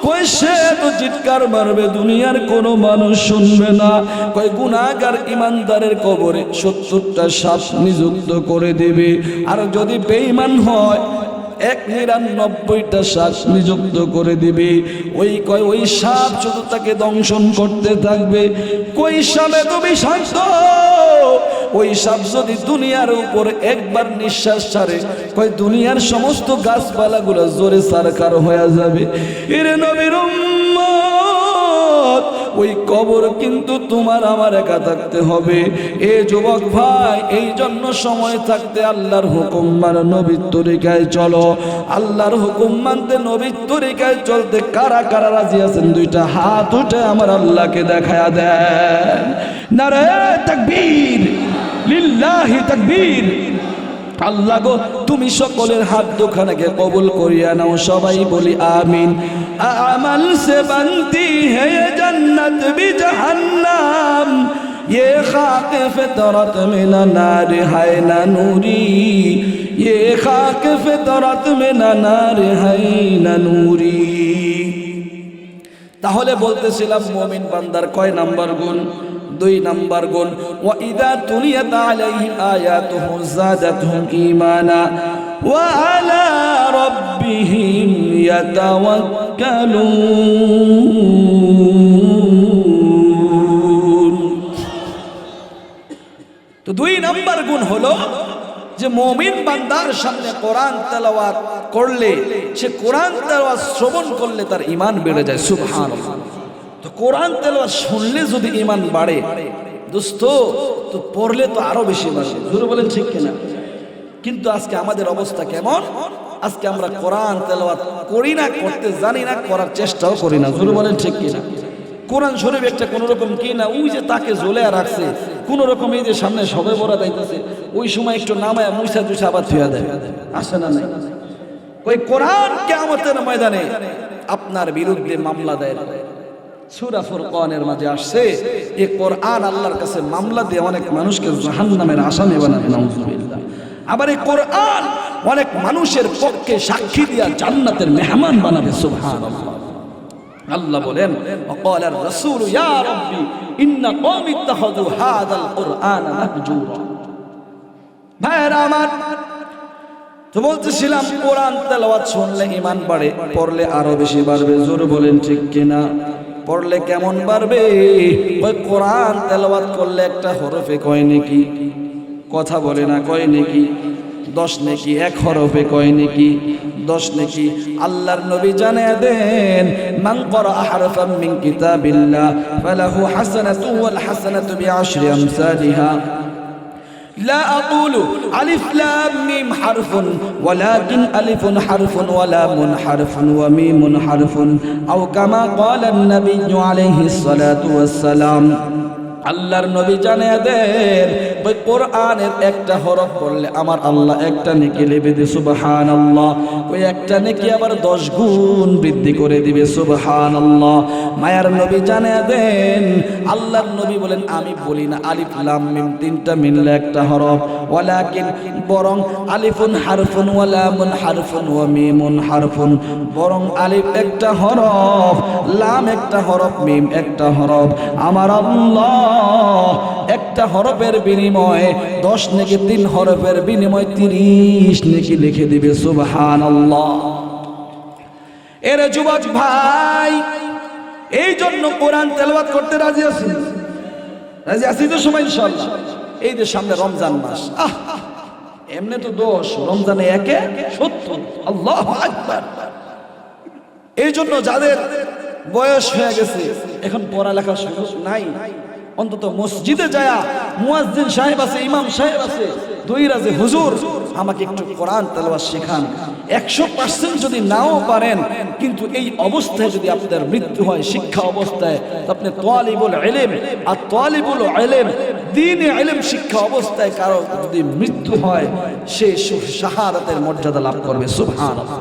কই সে তো চিৎকার মারবে, দুনিয়ার কোনো মানুষ শুনবে না। কই গুনাহগার ইমানদারের কবরে 70টা সাপ নিযুক্ত করে দেবে, আর যদি বেঈমান হয় 199টা সাপ নিযুক্ত করে দিবে। ওই সাপ শুধু তাকে দংশন করতে থাকবে। কই সাপে তুমি শান্ত, ওই সাপ যদি দুনিয়ার উপর একবার নিঃশ্বাস ছাড়ে, কই দুনিয়ার সমস্ত গাছপালাগুলো জোরে সারকার হয়ে যাবে। এরে নবীর উম্মত, ওই কবর কিন্তু তোমার আমার একা থাকতে হবে। এ যুবক ভাই, এই জন্য সময় থাকতে আল্লাহর হুকুম মানো, নবীর তরিকায় চলো। আল্লাহর হুকুম মানতে, নবীর তরিকায় চলতে কারা কারা রাজি আছেন? 2টা হাত উঠে আমার আল্লাহকে দেখায়া দেন। নারে তাকবীর, লিল্লাহি তাকবীর। আল্লাহ গো, তুমি সকলের হাত দুখানাকে কবুল করিয়া নাও। সবাই বলি আমিন। আমল সে বানতি হে জান্নাত বি জাহান্নাম, ये खाक फितरत में न नार है न नूरी, ये खाक फितरत में न नार है न नूरी। তাহলে বলতেছিলাম মুমিন বান্দার কয় নাম্বার গুণ? 2 নাম্বার গুণ, ওয়া ইযা তুলিয়াত আলাইহিম আয়াতুহু যাদাতহুম ঈমানা ওয়া আলা রাব্বিহিম ইয়াতাওয়াক্কালুন। তো 2 নাম্বার গুণ হলো যে মুমিন বান্দার সামনে কোরআন তেলাওয়াত করলে, সে কোরআন তেলাওয়াত শ্রবণ করলে তার ঈমান বেড়ে যায়। সুবহানাল্লাহ। তো কোরআন তেলাওয়াত শুনলে যদি ঈমান বাড়ে দোস্ত, তো পড়লে তো আরো বেশি বাড়ে। জোরে বলেন ঠিক কিনা? কিন্তু আজকে আমাদের অবস্থা কেমন? আজকে আমরা কোরআন তেলাওয়াত করি না, করতে জানি না, করার চেষ্টাও করি না। জোরে বলেন ঠিক কিনা? কোরআন শরীফ একটা কোন রকম কি না, ওই যে তাকে ঝোলে রাখছে কোন রকম, এই যে সামনে সবে বড় যাইতেছে, ওই সময় একটু নামায় মুইসা দুইসা আবার থুয়া দেয়, আসে না? নাই। ওই কোরআন কিয়ামতের ময়দানে আপনার বিরুদ্ধে মামলা দেয়। সূরা ফুরকানের মাঝে আসছে, এই কোরআন আল্লাহর কাছে মামলা দিয়ে অনেক মানুষকে জাহান্নামের আসামি বানাবে, নাউযুবিল্লাহ। আবার এই কোরআন অনেক মানুষের পক্ষে সাক্ষী দিয়া জান্নাতের মেহমান বানাবে। সুবহানাল্লাহ। আল্লাহ বলেন, ওয়াকাল আর রাসূল ইয়া রাব্বি ইন্না কওমি ইত্তাখাযু হাযাল কুরআন মাহজুরা। ভাইরা আমার, তো বলতেছিলাম কোরআন তেলাওয়াত শুনলে ঈমান বাড়ে, পড়লে আরো বেশি বাড়বে। জোরে বলেন ঠিক কিনা? পড়লে কেমন বাড়বে? ওই কোরআন তেলাওয়াত করলে একটা হরফে কয় নেকি? কথা বলে না, কয় নেকি? 10 নেকি। 1 হরফে কয় নেকি? 10 নেকি। আল্লাহর নবী জানিয়ে দেন, মান ক্বারা হারফান মিন কিতাবিল্লাহ ফালাহু হাসানাতু ওয়াল হাসানাতু বিআশরি আমসালিহা। لا أقول ألف لام ميم حرف ولكن ألف حرف ولام حرف وميم حرف أو كما قال النبي عليه الصلاة والسلام। আল্লাহর নবী জানিয়ে দেন, ওই কোরআনের একটা হরফ পড়লে আমার আল্লাহ একটা নেকি লিখে দিবে। সুবহানাল্লাহ। ওই একটা নেকি আবার 10 গুণ বৃদ্ধি করে দিবে। সুবহানাল্লাহ। মায়ার নবী জানিয়ে দেন, আল্লাহর নবী বলেন, আমি বলি না আলিফ লাম মিম 3টা মিললে একটা হরফ, ওয়ালাকিন বরং আলিফুন হারফুন ওয়া লামুন হারফুন ওয়া মিমুন হারফুন, বরং আলিফ একটা হরফ, লাম একটা হরফ, মিম একটা হরফ। আমার আল্লাহ একটা হরফের বিনিময়ে 10 নেকি, 3 হরফের বিনিময়ে 30 নেকি লিখে দিবে। সুবহানাল্লাহ। এর যুবক ভাই, এই জন্য কোরআন তেলাওয়াত করতে রাজি আছি? রাজি আছি তো সবাই ইনশাআল্লাহ? এই যে সামনে রমজান মাস, এমনি তো 10, রমজানে 1-এ 70। আল্লাহু আকবার। এই জন্য যাদের বয়স হয়ে গেছে, এখন পড়ালেখার সুযোগ নাই, অন্তত মসজিদে যায় মুয়াজ্জিন সাহেব আছে, ইমাম সাহেব আছে, দুইরা যে হুজুর আমাকে একটু কোরআন তেলাওয়াত শেখান। 100% যদি নাও পারেন, কিন্তু এই অবস্থায় যদি আপনার মৃত্যু হয়, শিক্ষা অবস্থায়, আপনি তালিবুল ইলম, আর তালিবুল ইলম দ্বীনে ইলম শিক্ষা অবস্থায় কারো যদি মৃত্যু হয়, সে শাহাদাতের মর্যাদা লাভ করবে। সুবহানাল্লাহ।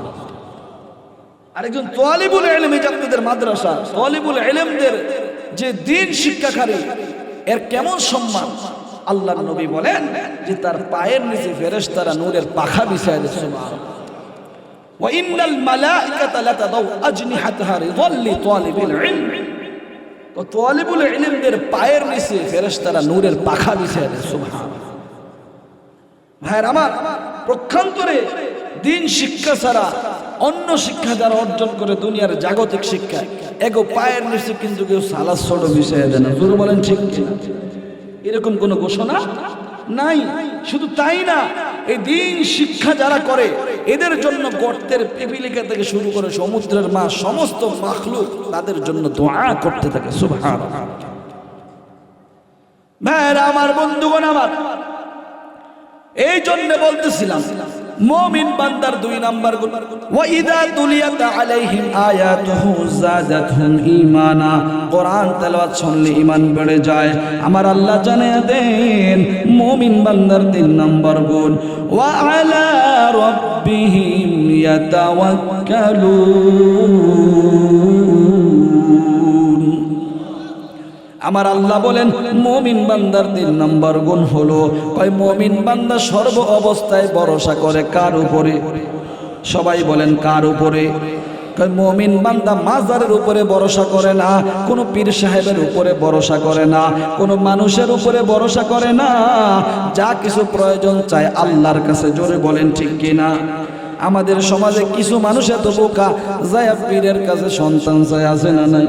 আরেকজন তালিবুল ইলম, এই যে আপনাদের মাদ্রাসা তালিবুল ইলমদের যে দ্বীন শিক্ষাকারী, এর কেমন সম্মান! আল্লাহর নবী বলেন যে তার পায়ের নিচে ফেরেশতারা নূরের পাখা বিছায় দিয়েছে। সুবহানাল্লাহ। ওয়া ইন্নাল মালাইকাতা লাতাদাউ আজনিহাতাহা রিদাল লিতালিবিল ইলম। তো তালিবুল ইলমদের পায়ের নিচে ফেরেশতারা নূরের পাখা বিছায় দেয়। সুবহানাল্লাহ। ভাইরা আমার, পক্ষান্তরে দ্বীন শিক্ষা ছাড়া অন্য শিক্ষা যারা অর্জন করে দুনিয়ার জাগতিক শিক্ষা, এগো পায়ের নিচে কিন্তু কেউ সালাস ছোট বিষয় দেয় না। জোরে বলেন ঠিক কিনা? এরকম কোনো ঘোষণা নাই। শুধু তাই না, এই দ্বীন শিক্ষা যারা করে এদের জন্য গর্তের পিপিলিকা থেকে শুরু করে সমুদ্রের মাছ, সমস্ত মাখলুক তাদের জন্য দোয়া করতে থাকে। সুবহানাল্লাহ। ভাইরা আমার, বন্ধুগণ আমার, এই জন্য বলতেছিলাম মুমিন বান্দার 2 নাম্বার গুণ, ওয়া ইযা তুলিয়াত আলাইহিম আয়াতুহু যাদাতহুম ঈমানা। কোরআন তেলাওয়াত শুনলে ঈমান বেড়ে যায়। আমার আল্লাহ জানিয়ে দেন, মুমিন বান্দার 3 নাম্বার গুণ, ওয়া আলা রাব্বিহিম ইয়াতাওয়াক্কালুন। আমার আল্লাহ বলেন মুমিন বান্দার 3 নম্বর গুণ হলো, কয় মুমিন বান্দা সর্ব অবস্থায় ভরসা করে কার উপরে? সবাই বলেন কার উপরে? কয় মুমিন বান্দা মাজারের উপরে ভরসা করে না, কোনো পীর সাহেবের উপরে ভরসা করে না, কোনো মানুষের উপরে ভরসা করে না, যা কিছু প্রয়োজন চায় আল্লাহর কাছে। জোরে বলেন ঠিক কিনা? আমাদের সমাজে কিছু মানুষ এত বোকা, যায় পীরের কাছে সন্তান চায়, আছে না নাই?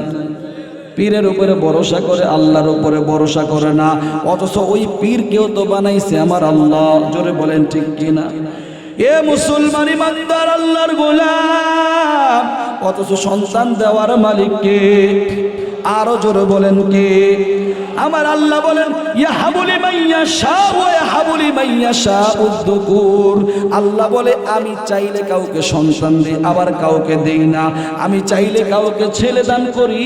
পীরের উপরে ভরসা করে, আল্লাহর উপরে ভরসা করে না, অথচ ওই পীর কেউ তো বানাইছে আমার আল্লাহ। জোরে বলেন ঠিক কিনা? এ মুসলমান ইমানদার আল্লাহর গোলাম, অথচ সন্তান দেওয়ার মালিক কে? আরো জোরে বলেন কে? আমার আল্লাহ বলেন ইয়াহাবুলি মাইয়াশা ওয়া ইয়াহাবুলি মাইয়াশা উদ্দুকুর। আল্লাহ বলে আমি চাইলে কাউকে সন্তান দিই, আবার কাউকে দেই না। আমি চাইলে কাউকে ছেলে দান করি,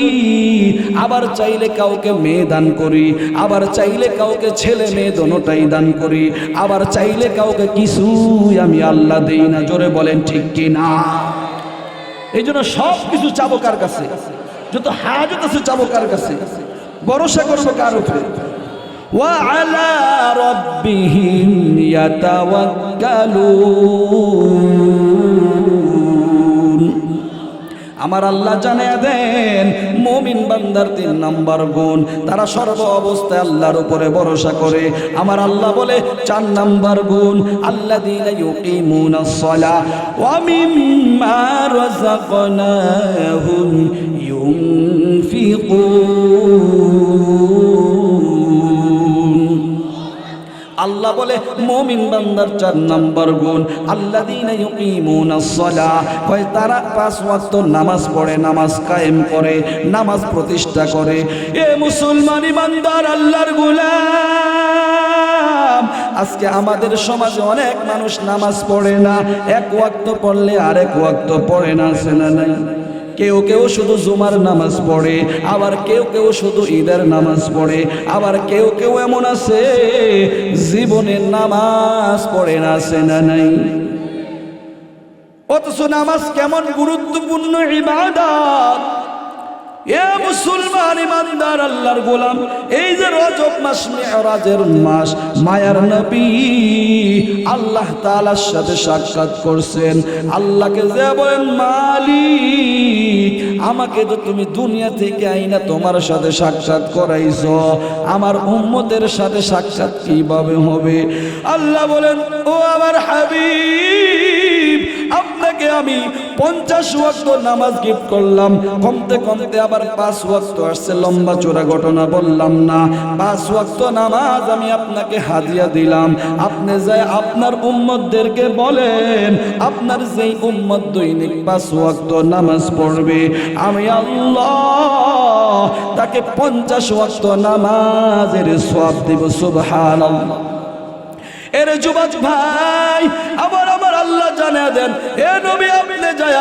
আবার চাইলে কাউকে মেয়ে দান করি, আবার চাইলে কাউকে ছেলে মেয়ে দোনোটাই দান করি, আবার চাইলে কাউকে কিছুই আমি আল্লাহ দেই না। জোরে বলেন ঠিক কি না? এই জন্য সব কিছু চাবো কার কাছে? যত হাজত আছে চাবো কার কাছে? ভরসা করবো কার উপরে? ওয়া আলা রাব্বিহিম ইয়াতাওয়াক্কালুন। আমার আল্লাহ জানিয়ে দেন মুমিন বান্দার 3 নম্বর গুণ, তারা সর্ব অবস্থায় আল্লাহর উপরে ভরসা করে। আমার আল্লাহ বলে 4 নম্বর গুণ, আল্লাযীনা ইউকিমুনাস সালাহ ওয়া মিম্মা রাযাকনাহুম ইউনফিকুন। আল্লাহ বলে মুমিন বান্দার 4 নম্বর গুণ, আল্লাযীনা ইউকিমুনাস সালাহ, কয় তারা 5 ওয়াক্ত নামাজ পড়ে, নামাজ কায়েম করে, নামাজ প্রতিষ্ঠা করে। এ মুসলমান ইমানদার আল্লাহর গোলাম, আজকে আমাদের সমাজে অনেক মানুষ নামাজ পড়ে না, 1 ওয়াক্ত পড়লে আরেক ওয়াক্ত পড়ে না, আছে না নাই? কেউ কেউ শুধু জুমার নামাজ পড়ে, আবার কেউ কেউ শুধু ঈদের নামাজ পড়ে, আবার কেউ কেউ এমন আছে জীবনের নামাজ পড়ে না, আছে না নাই? অথচ নামাজ কেমন গুরুত্বপূর্ণ ইবাদত। এ মুসলমান ইমানদার আল্লাহর গোলাম, এই যে রজব মাস, মেরাজের মাস, মায়ার নবী আল্লাহ তাআলার সাথে সাক্ষাৎ করছেন। আল্লাহকে যে বলেন মালিক, আমাকে তো তুমি দুনিয়া থেকে আইনা তোমার সাথে সাক্ষাৎ করাইছো, আমার উম্মতের সাথে সাক্ষাৎ কিভাবে হবে? আল্লাহ বলেন ও আমার হাবিব, আপনাকে আমি 50 ওয়াক্ত নামাজ গিফট করলাম, কমতে কমতে আবার 5 ওয়াক্ত আসছে, লম্বা চোরা ঘটনা বললাম না। 5 ওয়াক্ত নামাজ আমি আপনাকে হাদিয়া দিলাম। আপনি যাই আপনার উম্মতদেরকে বলেন, আপনার যেই উম্মত দৈনিক 5 ওয়াক্ত নামাজ পড়বে, আমি আল্লাহ তাকে 50 ওয়াক্ত নামাজের সওয়াব দেব। সুবহানাল্লাহ। এর যুবক ভাই, আবার আমার আল্লাহ জানিয়ে দেন, এ নবী আপনি যায়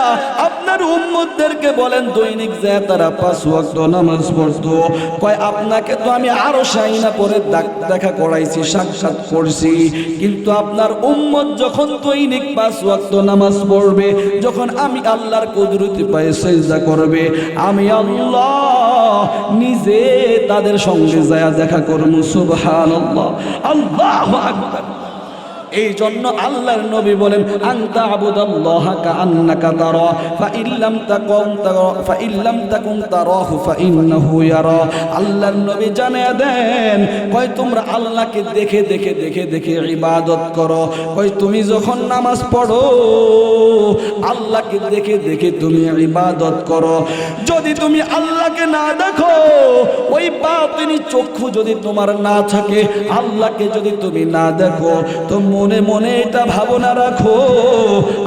আপনার উম্মতদেরকে বলেন দৈনিক যায় তারা 5 ওয়াক্ত নামাজ পড়তো। কয় আপনাকে তো আমি আরো শাইনা পরে দেখা করাইছি, সাক্ষাৎ করছি, কিন্তু আপনার উম্মত যখন দৈনিক 5 ওয়াক্ত নামাজ পড়বে, যখন আমি আল্লাহর কুদরতি পায়ে সিজদা করবে, আমি আল্লাহ নিজে তাদের সঙ্গে যায় দেখা করব। সুবহানাল্লাহ, আল্লাহু আকবার। এই জন্য আল্লাহর নবী বলেন আনতা আবুদাল্লাহ কাআন্নাকা তারা ফাইল্লাম তাকুন তারাহু ফাইন্নাহু ইয়ারা। আল্লাহর নবী জানিয়ে দেন, কয় তোমরা আল্লাহকে দেখে দেখে দেখে দেখে ইবাদত করো। কয় তুমি যখন নামাজ পড়ো, আল্লাহকে দেখে দেখে তুমি ইবাদত করো। যদি তুমি আল্লাহকে না দেখো, ওই বাতিনি চক্ষু যদি তোমার না থাকে, আল্লাহকে যদি তুমি না দেখো, তো মনে মনে এটা ভাবনা রাখো,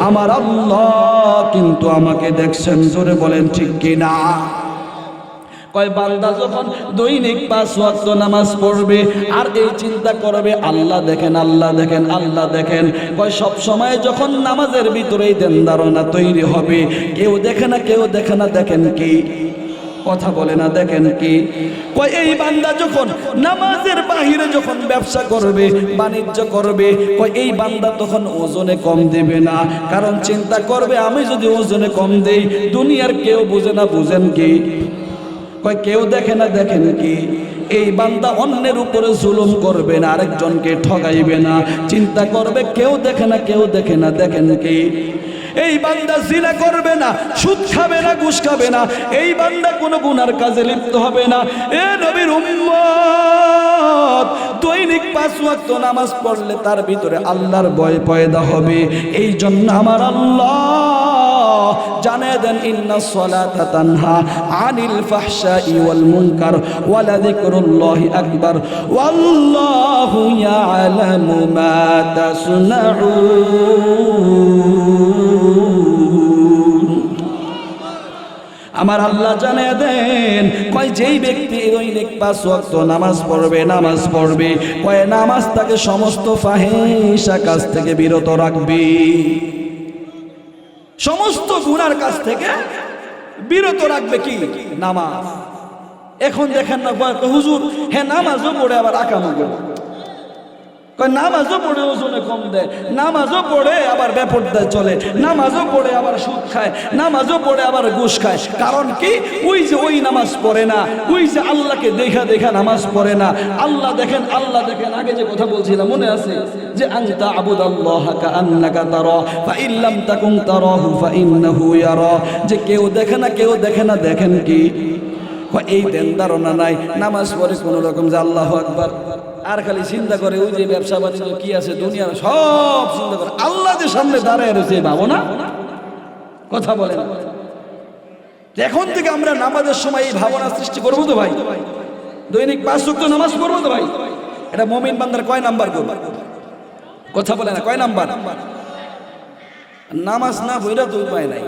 আমার আল্লাহ কিন্তু আমাকে দেখছেন। জোরে বলেন ঠিক কিনা? কয় বান্দা যখন দৈনিক 5 ওয়াক্ত নামাজ পড়বে আর এই চিন্তা করবে আল্লাহ দেখেন, আল্লাহ দেখেন, আল্লাহ দেখেন, কয় সব সময় যখন নামাজের ভিতরেই দেন ধারণা তৈরি হবে, কেউ দেখে না, কেউ দেখে না, দেখেন কি? কথা বলে না, দেখেন কি? কয় এই বান্দা যখন নামাজের বাহিরে যখন ব্যবসা করবে, বাণিজ্য করবে, কয় এই বান্দা তখন ওজনে কম দেবে না, কারণ চিন্তা করবে আমি যদি ওজনে কম দেই, দুনিয়ার কেউ বুঝে না, বুঝেন কি? কয় কেউ দেখে না, দেখেন কি? এই বান্দা অন্যের উপরে জুলুম করবে না, আরেকজনকে ঠকাইবে না, চিন্তা করবে কেউ দেখে না, কেউ দেখে না, দেখেন কি এই বান্দা জিনা করবে না, সুদ খাবে না, ঘুষ খাবে না, এই বান্দা কোনো গুনার কাজে লিপ্ত হবে না। এ নবীর উম্মত, দৈনিক 5 ওয়াক্ত নামাজ পড়লে তার ভিতরে আল্লাহর ভয় পয়দা হবে। এই জন্য আমার আল্লাহ জানিয়ে দেন, ইন্নাস সালাতা তানহা আনিল ফাহশাই ওয়াল মুনকার ওয়া লাযিকরুল্লাহি আকবার ওয়াল্লাহু ইয়ালামু মা তাসনাউন। আমার আল্লাহ জানিয়ে দেন, কয় যেই ব্যক্তি দৈনিক 5 ওয়াক্ত নামাজ পড়বে, কয় নামাজ তাকে সমস্ত ফাহিশা কাজ থেকে বিরত রাখবে, সমস্ত গুনার কাছ থেকে বিরত রাখবে। কি নামাজ? এখন দেখেন না হুজুর, হ্যাঁ নামাজও পড়ে আবার আকামও করে, নামাজও পড়ে ওজনে কম দেয়, নামাজও পড়ে আবার বেপরদায় চলে, নামাজও পড়ে আবার সুদ খায়, নামাজও পড়ে আবার ঘুষ খায়। কারণ কি? ওই যে ওই নামাজ পড়ে না, ওই যে আল্লাহকে দেখা দেখা নামাজ পড়ে না। আল্লাহ দেখেন, আগে যে কথা বলছিলাম মনে আছে, যে আনতা আবুদাল্লাহা কাআন্নাকা তারা ফা ইল্লাম তাকুন তারাহু ফা ইন্নাহু ইয়ারা, যে কেউ দেখে না, দেখেন কি? এই দেন ধারণা নাই, নামাজ পড়ে কোনো রকম যে আল্লাহু আকবার, আর খালি চিন্তা করে ওই যে ব্যবসা বাণিজ্য কি আছে দুনিয়ার সব চিন্তা করে, আল্লাহ যে সামনে দাঁড়ায় রয়েছে ভাবো না, কথা বলে না। এখন থেকে আমরা নামাজের সময় এই ভাবনা সৃষ্টি করবো তো ভাই, দৈনিক 5 ওয়াক্ত নামাজ পড়বো তো ভাই। এটা মুমিন বান্দার কয় নাম্বার গোল? কথা বলে না, কয় নাম্বার? নামাজ না বইরা তো উপায় নাই,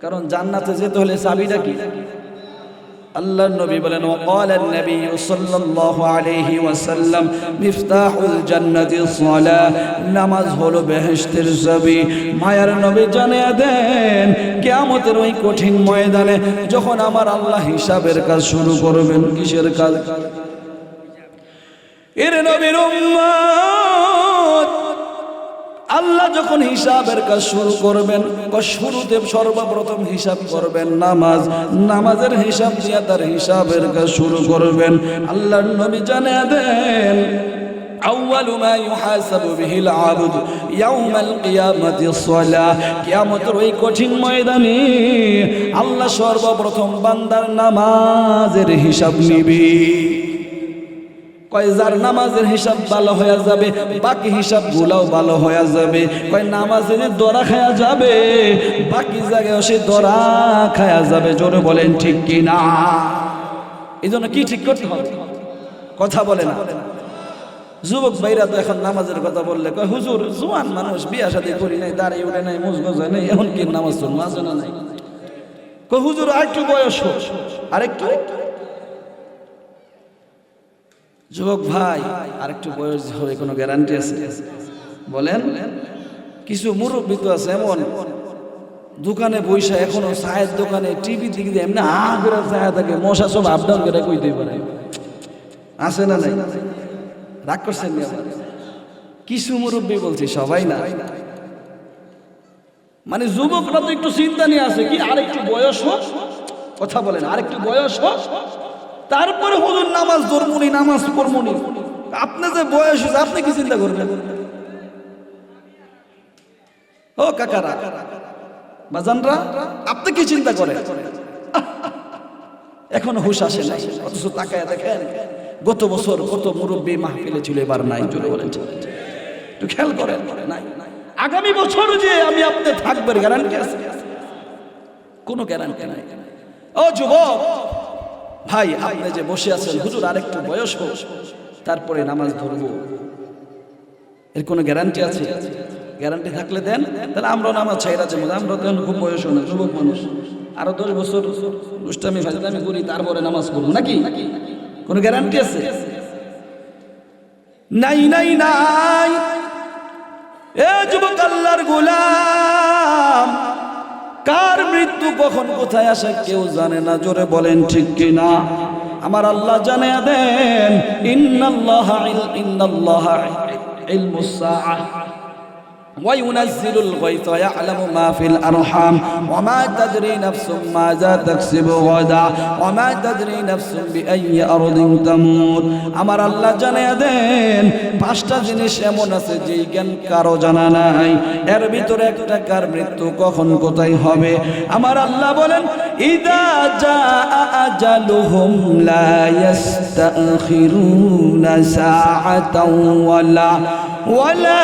কারণ জান্নাতে যেতে হলে চাবিটা কি? আল্লাহর নবী বলেন, ওয়াকালান নবী সাল্লাল্লাহু আলাইহি ওয়াসাল্লাম মিফতাহুল জান্নাতি সালাহ, নামাজ হলো বেহেশতের চাবি। মায়ার নবী জানিয়ে দেন, কিয়ামতের ওই কঠিন ময়দানে যখন আমার আল্লাহ হিসাবের কাজ শুরু করবেন, কিসের কাজ? এর নবীর উম্মত, আল্লাহ যখন হিসাবের কাজ শুরু করবেন, শুরুতে সর্বপ্রথম হিসাব করবেন নামাজের হিসাব দিয়ে তার হিসাবের কাজ শুরু করবেন। আল্লাহর নবী জানিয়ে দেন, আউয়ালু মা ইউহাসাবু বিহিল আবদ ইয়াউমাল কিয়ামাতি সালাহ, কিয়ামতের ওই কঠিন ময়দানে আল্লাহ সর্বপ্রথম বান্দার নামাজের হিসাব নিবে। কয় যার নামাজের হিসাব ভালো হয়ে যাবে, বাকি হিসাব গুলাও ভালো হয়ে যাবে। কয় নামাজে যে দরা খায়া যাবে, বাকি জায়গায় সে দরা খায়া যাবে। জোরে বলেন ঠিক কি না? এই জন্য কি ঠিক করতে হবে? কথা বলে না। যুবক ভাইরা তো এখন নামাজের কথা বললে কয় হুজুর জোয়ান মানুষ, বিয়া শাদী করি নাই, দাঁড়িয়ে উঠে নাই, মুজগজা নাই, এখন কি নামাজ তো মাঝে না নাই। কয় হুজুর আরেকটু বয়স হোক, আরেকটু। যুবক ভাই, আরেকটু বয়স হবে কোনো গ্যারান্টি আছে? বলেন। কিছু মুরব্বী তো আছে এমন, দোকানে বৈশা এখনো চায়ের দোকানে টিভি দিকে এমনি করে চায়া থাকে, মশা সব আপ ডাউন করে কইতে পারে, আছে না নাই? রাগ করছেন? কিছু মুরব্বী বলছি, সবাই না। মানে যুবকরা তো একটু চিন্তা নিয়ে আছে কি আরেকটু বয়স হোক, কথা বলেন, আরেকটু বয়স হোক, তারপরে হুজুর নামাজ ধর্মনি, নামাজ পড়মনি। আপনি যে বয়স হয়েছে, আপনি কি চিন্তা করবেন? ও কাকারা, বাজানরা, আপনি কি চিন্তা করেন? এখন হুশ আসে নাই, অথচ তাকায় দেখেন গত বছর কত মুরব্বী মাহফিলে ছিল, এবার নাই। জোরে বলেন, একটু খেয়াল করেন, নাই। আগামী বছর যে আমি আপনি থাকবেন গ্যারান্টি আছে? কোনো গ্যারান্টি নাই। ও যুবক ভাই, আপনি যে বসে আছেন, হুজুর আরেকটু বয়স হোক তারপরে নামাজ ধরবো, এর কোনো গ্যারান্টি আছে? গ্যারান্টি থাকলে দেন, তাহলে আমরা নামাজ ছাইরা যাবো। আমরা তো খুব বয়স না, যুবক মানুষ, আরো 10 বছর দুষ্টামি ফাজলামি করি, তারপরে নামাজ পড়বো নাকি? কোনো গ্যারান্টি আছে? নাই নাই নাই। এ যুবক আল্লাহর গোলাম, কার মৃত্যু কখন কোথায় আসে কেউ জানে না। জোরে বলেন ঠিক কি না? আমার আল্লাহ জানিয়ে দেন, ইন্নাল্লাহা ইলমুস সাআহ, وينزل الغيث ويعلم ما في الأرحام وما تدري نفس ماذا تكسب غدا وما تدري نفس بأي أرض تموت আমার আল্লাহ জানিয়ে দেন পাঁচটা জিনিস এমন আছে যেই জ্ঞান কারো জানা নাই এর ভিতরে একটা কার মৃত্যু কখন কোথায় হবে আমার আল্লাহ বলেন ইদা জাআ আজালুহুম লা ইস্তাখিরুনা সাআতাও ওয়ালা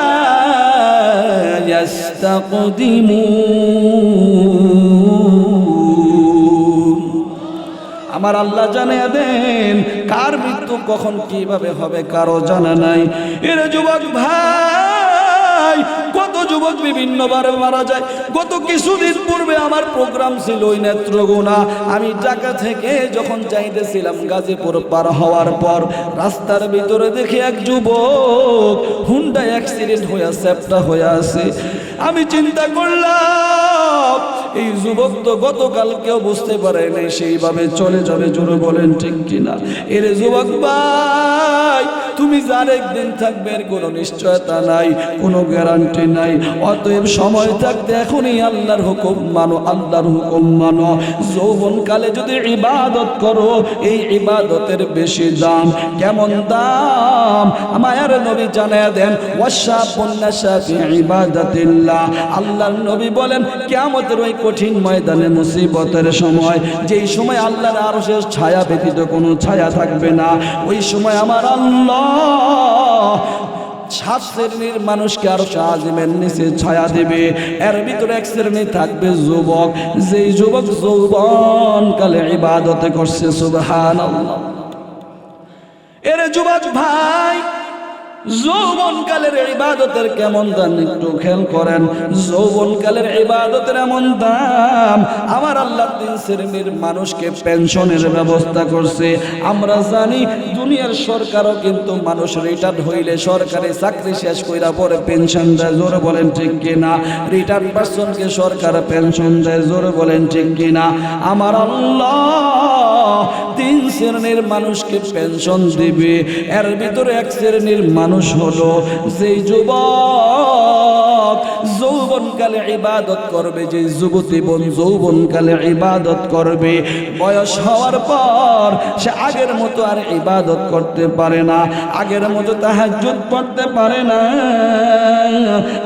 يستقدمون আমার আল্লাহ জানিয়ে দেন কার মৃত্যু কখন কিভাবে হবে কারো জানা নাই এর যুবক ভাই কত যুবক বিভিন্নভাবে মারা যায় গত কিছুদিন পূর্বে আমার প্রোগ্রাম ছিল ওই নেত্রকোনা আমি ঢাকা থেকে যখন যাইতেছিলাম গাজীপুর পার হওয়ার পর রাস্তার ভিতরে দেখি এক যুবক হুন্ডা অ্যাক্সিডেন্ট হয়ে সেপ্টা হয়ে আছে আমি চিন্তা করলাম এই যুবক তো গতকাল কেউ বুঝতে পারে নাই সেইভাবে চলে যাবে জোরে বলেন ঠিক কিনা এর যুবক ভাই তুমি যার একদিন থাকবে এর কোনো নিশ্চয়তা নাই কোনো গ্যারান্টি নাই অতএব সময় থাকতে এখনই আল্লাহর হুকুম মানো আল্লাহর হুকুম মানো যৌবনকালে যদি ইবাদত করো এই ইবাদতের বেশি দাম কেমন দাম মায়ার নবী জানায় দেন ওয়াশাবুন নাশা ফি ইবাদাতিল্লাহ আল্লাহর নবী বলেন কিয়ামতের ওই কঠিন ময়দানে মুসিবতের সময় যেই সময় আল্লাহর আরশের ছায়া ব্যতীত কোনো ছায়া থাকবে না ওই সময় আমার আল্লাহ সাত শ্রেণীর মানুষকে আর আজিমের নিচে ছায়া দেবে এর ভিতরে এক শ্রেণী থাকবে যুবক যেই যুবক যৌবনকালে ইবাদতে করছে সুবহানাল্লাহ এর যুবক ভাই যৌবনকালের ইবাদতের কেমন দাম একটু খেয়াল করেন যৌবনকালের ইবাদতের এমন দাম আমার আল্লাহ তিন শ্রেণীর মানুষকে পেনশনের ব্যবস্থা করছে আমরা জানি দুনিয়ার সরকারও কিন্তু মানুষ রিটায়ার্ড হইলে সরকারি চাকরি শেষ কইরা পরে পেনশন দেয় জোরে বলেন ঠিক কিনা রিটায়ার্ড পারসনকে সরকার পেনশন দেয় জোরে বলেন ঠিক কিনা আমার আল্লাহ তিন শ্রেণীর মানুষকে পেনশন দিবে এর ভিতরে এক শ্রেণীর মানুষ হলো যেই যুবক যৌবনকালে ইবাদত করবে যে যুবতী বোন যৌবনকালে ইবাদত করবে বয়স হওয়ার পর সে আগের মতো আর ইবাদত করতে পারে না আগের মতো তাহাজ্জুদ পড়তে পারে না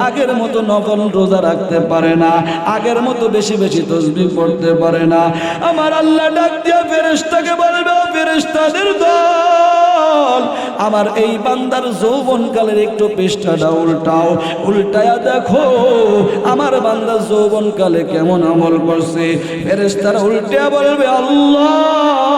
আগের মতো নফল রোজা রাখতে পারে না আগের মতো বেশি বেশি তাসবিহ পড়তে পারে না আমার আল্লাহ ডাক দিয়া ফেরেশতাকে বলবে ফেরেশতাদের দল আমার এই বান্দার যৌবনকালের একটু পৃষ্ঠাটা উল্টাও উল্টায়া দেখো আমার বান্দা যৌবনকালে কেমন আমল করছে ফেরেশতারা উল্টা বলবে আল্লাহ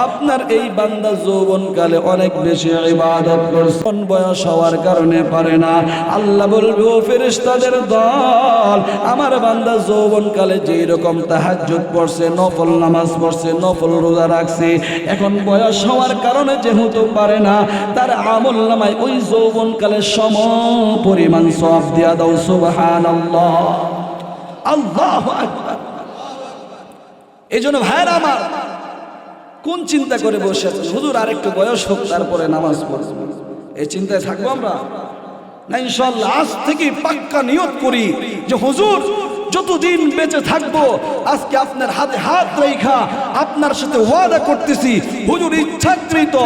আপনার এই বান্দা যৌবনকালে অনেক বেশি ইবাদত করছে বয়স হওয়ার কারণে পারে না আল্লাহ বলবে ও ফেরেশতাদের দল আমার বান্দা যৌবনকালে যেই রকম তাহাজ্জুদ পড়ছে নফল নামাজ পড়ছে নফল রোজা রাখছে এখন বয়স হওয়ার কারণে যেহেতু পারে না তার আমলনামায় ওই যৌবনকালে সম পরিমাণ সওয়াব দিয়া দাও সুবহানাল্লাহ আল্লাহু আকবার এইজন্য ভাইরা আমার কোন চিন্তা করে বসে আছেন হুজুর আরেকটু বয়স হোক তারপরে নামাজ পড়ব এই চিন্তায় থাকবো আমরা না ইনশাআল্লাহ আজ থেকে পাক্কা নিয়ত করি যে হুজুর যতদিন বেঁচে থাকবো আজকে আপনার হাতে হাত রেখা আপনার সাথে ওয়াদা করতেছি হুজুর ইচ্ছাকৃত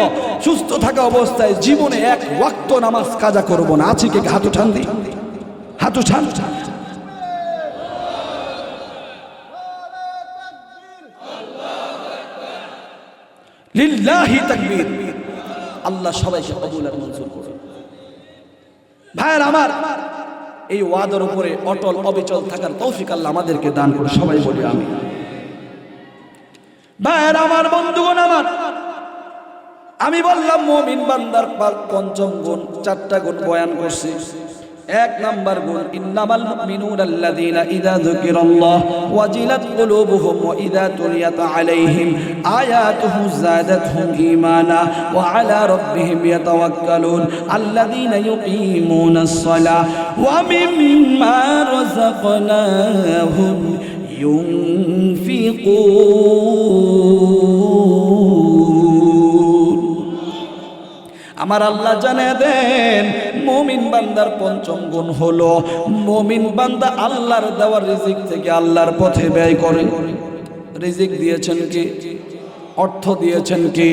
সুস্থ থাকা অবস্থায় জীবনে এক ওয়াক্ত নামাজ কাজা করব না আছে কি হাত উঠান দি হাত উঠান লিল্লাহি তাকবীর আল্লাহ সবাইকে কবুল আর মঞ্জুর করুন ভাইয়ের আমার এই ওয়াদার উপরে অটল অবিচল থাকার তৌফিক আল্লাহ আমাদেরকে দান করে সবাই বলি আমি ভাইয়ের আমার বন্ধুগণ আমার আমি বললাম মুমিন বান্দার পঞ্চম গুণ চারটা গুণ বয়ান করছি এক নাম্বার গুণ ইন্নামাল মুমিনুনা আল্লাযীনা ইযা যুকিরাল্লাহ ওয়াজিলাত কুলুবুহুম ওয়া ইযা তুলিয়াত আলাইহিম আয়াতুহু যাদাতহুম ঈমানা ওয়া আলা রাব্বিহিম ইয়াতাওয়াক্কালুন আল্লাযীনা ইউকিমুনাস সালাহ ওয়া মিম্মা রাযাকনাহুম ইউনফিকুন আমার আল্লাহ জানে দেন মুমিন বান্দার পঞ্চম গুণ হলো মুমিন বান্দা আল্লাহর দেওয়া রিজিক থেকে আল্লাহর পথে ব্যয় করে। রিজিক দিয়েছেন কি? অর্থ দিয়েছেন কি?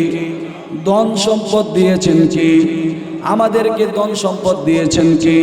ধন সম্পদ দিয়েছেন কি? আমাদেরকে ধন সম্পদ দিয়েছেন কি?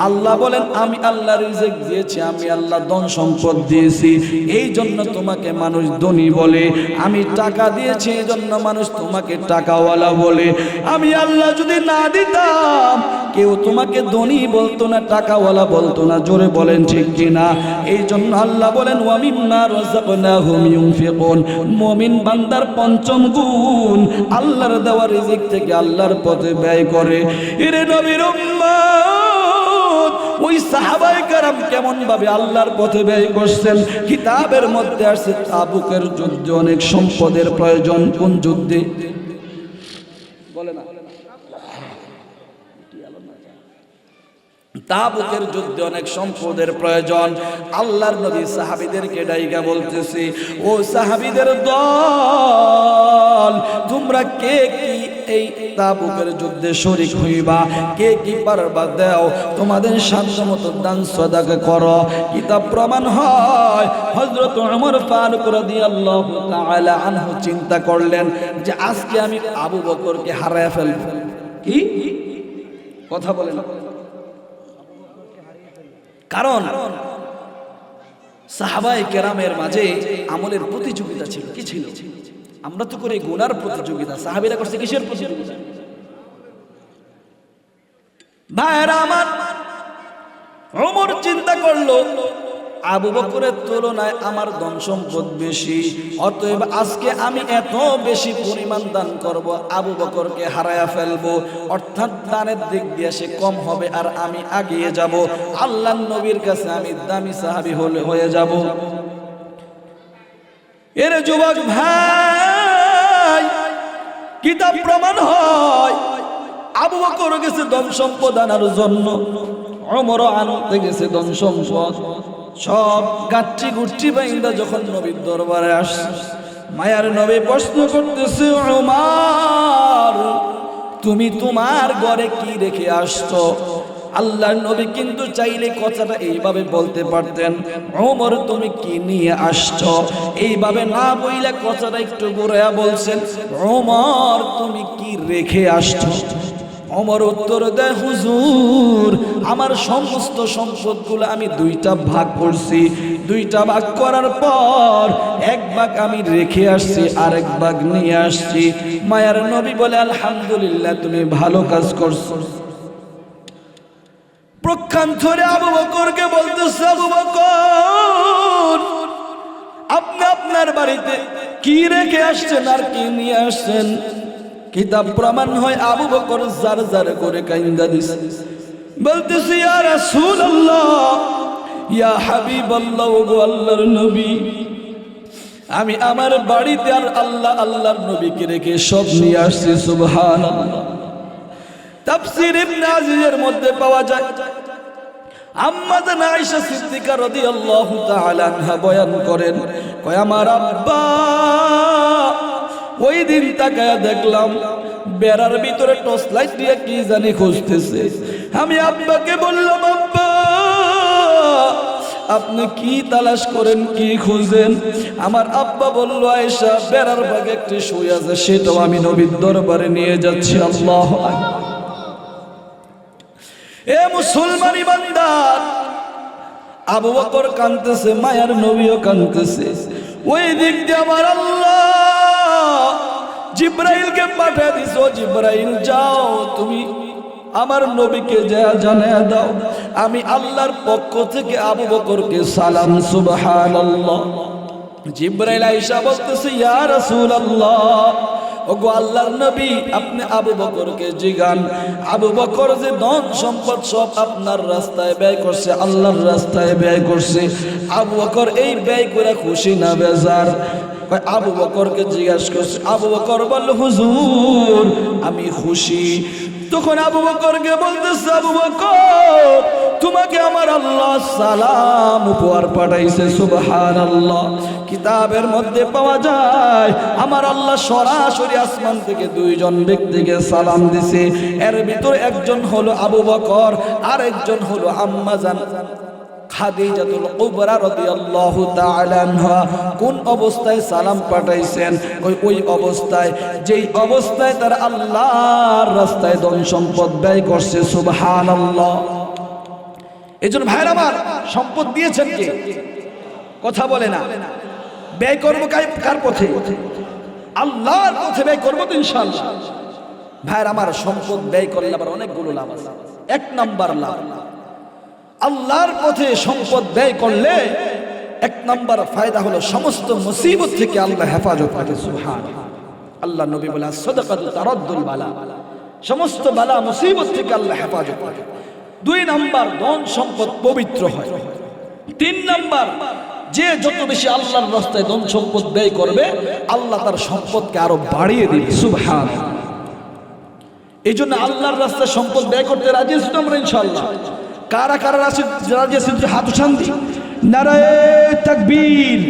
আল্লাহ বলেন আমি আল্লাহ রিজিক দিয়েছি, আমি আল্লাহ ধন সম্পদ দিয়েছি, এই জন্য তোমাকে মানুষ ধনী বলে। আমি টাকা দিয়েছি, এই জন্য মানুষ তোমাকে টাকাওয়ালা বলে। আমি আল্লাহ যদি না দিতাম কেউ তোমাকে ধনী বলতো না, টাকাওয়ালা বলতো না। জোরে বলেন ঠিক কিনা? এই জন্য আল্লাহ বলেন ওয়া মিম্মা রাযাকনাহুম ইউনফিকুন। মুমিন বান্দার পঞ্চম গুণ আল্লাহর দেওয়া রিজিক থেকে আল্লাহর পথে ব্যয় করে। এরে নবীর উম্মত, ওই সাহাবায়ে কেরাম কেমন ভাবে আল্লাহর পথে ব্যয় করছেন? কিতাবের মধ্যে আছে তাবুকের যুদ্ধে অনেক সম্পদের প্রয়োজন। কোন যুদ্ধে? বলে না, তাবুকের যুদ্ধে অনেক সম্পদের প্রয়োজন। আল্লাহর নবী সাহাবীদেরকে ডাইকা বলতেছে, ও সাহাবীদের দল, তোমরা কে কি এই তাবুকের যুদ্ধে শরীক হইবা? কে কি পারবা দাও, তোমাদের সাধ্যমতো দান সদাকা করো। কিতাব প্রমাণ হয় হযরত ওমর ফারুক রাদিয়াল্লাহু তাআলা আনহু চিন্তা করলেন যে আজকে আমি আবু বকরকে হারায় ফেলব। কি কথা বলেন? কারণ সাহাবায়ে কেরামের মাঝে আমলের প্রতিযোগিতা ছিল। কি ছিল? আমরা তো করে গুনার প্রতিযোগিতা, সাহাবীরা করছে কিসের প্রতিযোগিতা? ভাইরা আমার, ওমর চিন্তা করলো আবু বকরের তুলনায় আমার ধন সম্পদ বেশি, অতএব আজকে আমি এত বেশি পরিমাণ দান করব, আবু বকরকে হারায়া ফেলবো। অর্থাৎ দানের দিক দিয়ে সে কম হবে আর আমি এগিয়ে যাব। আল্লাহর নবীর কাছে আমি দামি সাহাবী হয়ে যাব। এর যুবক ভাই, কিতাব প্রমাণ হয় আবু বকর গেছে ধন সম্পদ আনার জন্য, ওমর আনতে গেছে ধন সম্পদ। সব গাচ্ছি গুচ্ছি বাইন্দা যখন নবীর দরবারে আসছে, মায়ার নবী প্রশ্ন করতেছে, ওমর তুমি তোমার ঘরে কি রেখে আসছো? আল্লাহর নবী কিন্তু চাইলে কথাটা এইভাবে বলতে পারতেন, ওমর তুমি কি নিয়ে আসছো? এইভাবে না বইলে কথাটা একটু ঘুরায়া বলছেন, ওমর তুমি কি রেখে আসছো? ওমর উত্তর দেয়, হুজুর আমার সমস্ত সম্পদগুলো আমি দুইটা ভাগ করছি। দুইটা ভাগ করার পর এক ভাগ আমি রেখে আসছি, আরেক ভাগ নিয়ে আসছি। মায়ার নবী বলে, আলহামদুলিল্লাহ, তুমি ভালো কাজ করছো। প্রক্ষান্তরে আবু বকরকে বলতেছে, আবু বকর আপনি আপনার বাড়িতে কি রেখে আসছেন আর কি নিয়ে আসছেন? কিতাব প্রমাণ হয় আবু বকর জার জার করে কাইন্দা দিছে, বলতেছে, ইয়া রাসূলুল্লাহ, ইয়া হাবিবাল্লাহ, ওগো আল্লাহর নবী, আমি আমার বাড়িতে আর আল্লাহর নবীকে রেখে সব নিয়ে আসছি। সুবহানাল্লাহ। তাফসীর ইবনে আজিজের মধ্যে পাওয়া যায়, আম্মা জান আয়েশা সিদ্দিকা রাদিয়াল্লাহু তাআলা আনহা বয়ান করেন, কয় আমার আব্বা ওই দিন তাকায়া দেখলাম বেড়ার ভিতরে টর্চ লাইট দিয়ে কি জানি খুঁজতেছে। আমি আব্বাকে বললাম, আব্বা আপনি কি তালাশ করেন, কি খুঁজেন? আমার আব্বা বলল, আয়েশা বেড়ার ভাগে একটি শুই আছে, সেটাও আমি নবীর দরবারে নিয়ে যাচ্ছি। আল্লাহু আকবার। এ মুসলমান ইমানদার, আবু বকর কাঁদতেছে, মায়ার নবীও কাঁদতেছে। ওই দিক দিয়ে আমার আল্লাহ জিব্রাইলকে পাঠিয়ে দিছো, জিব্রাইল যাও তুমি আমার নবীকে যা জানিয়ে দাও আমি আল্লাহর পক্ষ থেকে আবু বকরকে সালাম। সুবহানাল্লাহ। জিব্রাইল আয়েশা বলতেছে, ইয়া রাসূলুল্লাহ, ওগো আল্লাহর নবী, আপনি আবু বকরকে জিগান, আবু বকর যে ধন সম্পদ সব আপনার রাস্তায় ব্যয় করছে, আল্লাহর রাস্তায় ব্যয় করছে, আবু বকর এই ব্যয় করে খুশি না বেজার? আবু বকরকে জিজ্ঞাসা করছে, আবু বকর বলল, হুজুর আমি খুশি। তখন আবু বকরকে বলতেছে, আবু বকর তোমাকে আমার আল্লাহ সালাম উপহার পাঠাইছে। সুবহানাল্লাহ। কিতাবের মধ্যে পাওয়া যায় আমার আল্লাহ সরাসরি আসমান থেকে দুইজন ব্যক্তিকে সালাম দিছে। এর ভিতর একজন হলো আবু বকর, আর একজন হলো আম্মা জান খাদিজাতুল কুবরা রাদিয়াল্লাহু তাআলা আনহা। কোন অবস্থায় সালাম পাঠাইছেন? ওই অবস্থায়, যেই অবস্থায় তারা আল্লাহর রাস্তায় ধন সম্পদ ব্যয় করছে। সুবহানাল্লাহ। এইজন্য ভাইরা আমার, সম্পদ দিয়েছেন কে? কথা বলে না। ব্যয় করবো কার পথে? আল্লাহর পথে ব্যয় করবো তো ইনশাআল্লাহ। ভাইরা আমার, সম্পদ ব্যয় করলে আবার অনেকগুলো লাভ আছে। এক নাম্বার লাভ, আল্লাহর পথে সম্পদ ব্যয় করলে এক নাম্বার ফায়দা হলো সমস্ত মুসিবত থেকে আল্লাহ হেফাজত করে। সুবহানাল্লাহ। আল্লাহ নবী বলেন সাদাকাতু তারাদ্দুল বালা, সমস্ত বালা মুসিবত থেকে আল্লাহ হেফাজত করে। দুই নাম্বার, ধন সম্পদ পবিত্র হয়। তিন নাম্বার, যে যত বেশি আল্লাহর রাস্তায় ধন সম্পদ ব্যয় করবে আল্লাহ তার সম্পদকে আরো বাড়িয়ে দিবে। সুবহানাল্লাহ। এই জন্য আল্লাহর রাস্তায় সম্পদ ব্যয় করতে রাজি আছি আমরা ইনশাআল্লাহ। কারা কারা রাজি আছি? হাত উঠান দি। নারায়ে তাকবীর।